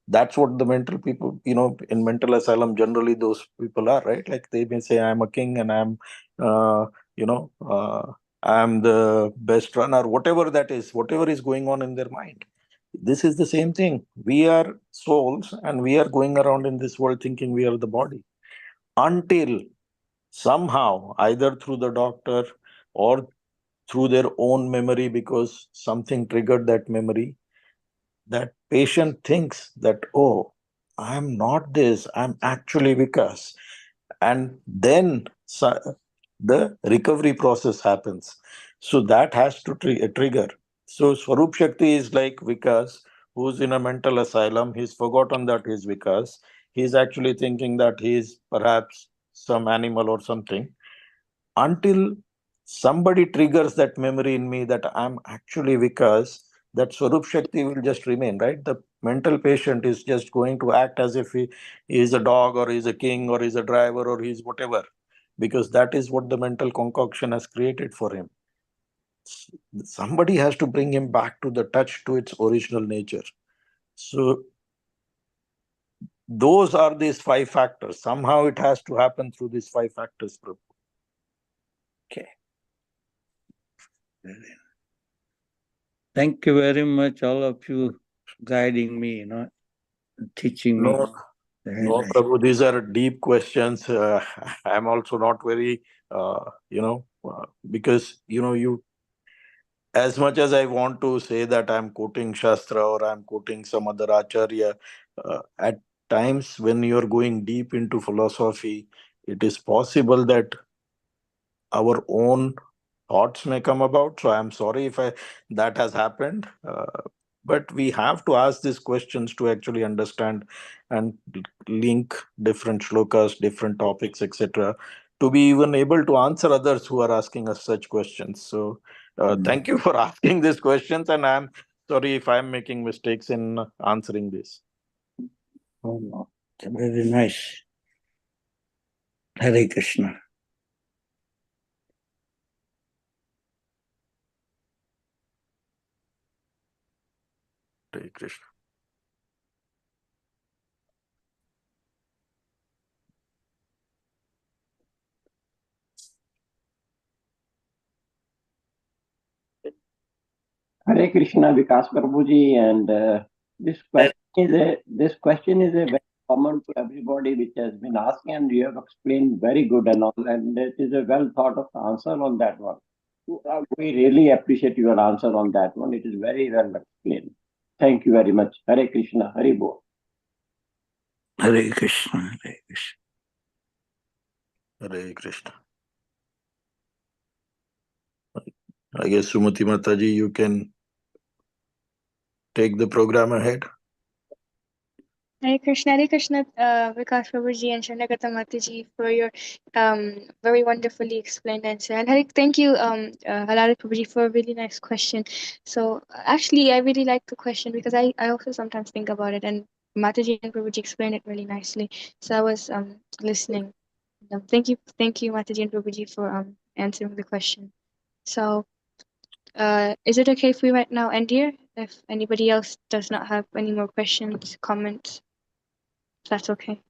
That's what the mental people, in mental asylum, generally those people are, right? Like they may say, I'm a king and uh, I'm the best runner, whatever that is, whatever is going on in their mind. This is the same thing. We are souls and we are going around in this world thinking we are the body until somehow, either through the doctor or through their own memory, because something triggered that memory, that patient thinks that, oh, I'm not this, I'm actually Vikas. And then the recovery process happens. So that has to trigger. So Swarup Shakti is like Vikas, who's in a mental asylum. He's forgotten that he's Vikas. He's actually thinking that he's perhaps some animal or something, until somebody triggers that memory in me that I'm actually Vikas. That Swarup Shakti will just remain, right? The mental patient is just going to act as if he is a dog or he's a king or he's a driver or he's whatever, because that is what the mental concoction has created for him. Somebody has to bring him back to the touch to its original nature. So those are these 5 factors. Somehow it has to happen through these 5 factors, Prabhu. Okay. Thank you very much, all of you, guiding me, teaching me. No, Prabhu, these are deep questions. I'm also not very, because, you, as much as I want to say that I'm quoting Shastra or I'm quoting some other Acharya, at times when you're going deep into philosophy, it is possible that our own thoughts may come about. So I'm sorry if that has happened. But we have to ask these questions to actually understand and link different shlokas, different topics, etc., to be even able to answer others who are asking us such questions. So thank you for asking these questions, and I'm sorry if I'm making mistakes in answering this. Oh, no. Very nice. Hare Krishna. Hare Krishna. Hare Krishna, Vikas Prabhuji, and this question is a very common to everybody, which has been asked, and you have explained very good and all, and it is a well thought of answer on that one. We really appreciate your answer on that one. It is very well explained. Thank you very much. Hare Krishna, Hare Bol. Hare Krishna, Hare Krishna. Hare Krishna. I guess Sumati Mataji, you can take the program ahead. Hare Krishna, Vikas Prabhuji and Shanagata Mataji for your very wonderfully explained answer. And thank you, Halal Prabhuji, for a really nice question. So actually, I really like the question because I also sometimes think about it, and Mataji and Prabhuji explained it really nicely. So I was listening. Thank you, Mataji and Prabhuji, for answering the question. So is it okay if we right now end here? If anybody else does not have any more questions, comments? That's okay.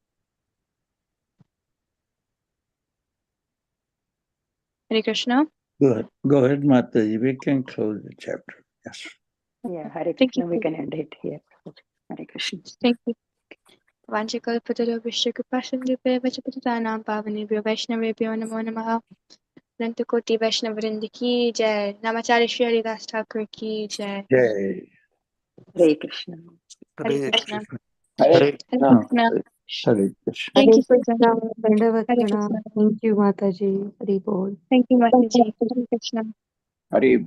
Hare Krishna. Good. Go ahead, Mataji. We can close the chapter. Yes. Yeah, Hare Thank Krishna, you. we can end it here. Hare Krishna. Thank you. Vanchakalpataravishya kripasindhubhyo vachapatitanam pavanebhyo vaishnavebhyo namo namaha. Nantakoti Vaishnavrinda ki jai. Namacharya Shri Haridas Thakur ki jai. Yay. Hare Krishna. Hare Krishna. Hare Hare Krishna. Krishna. Hare Krishna. Thank Hare you for Krishna, joining. Dandavat Hare Pranam. Krishna. Thank you, Mataji. Hare Bol. Thank you, Mataji. Hare Krishna. Hare Bol.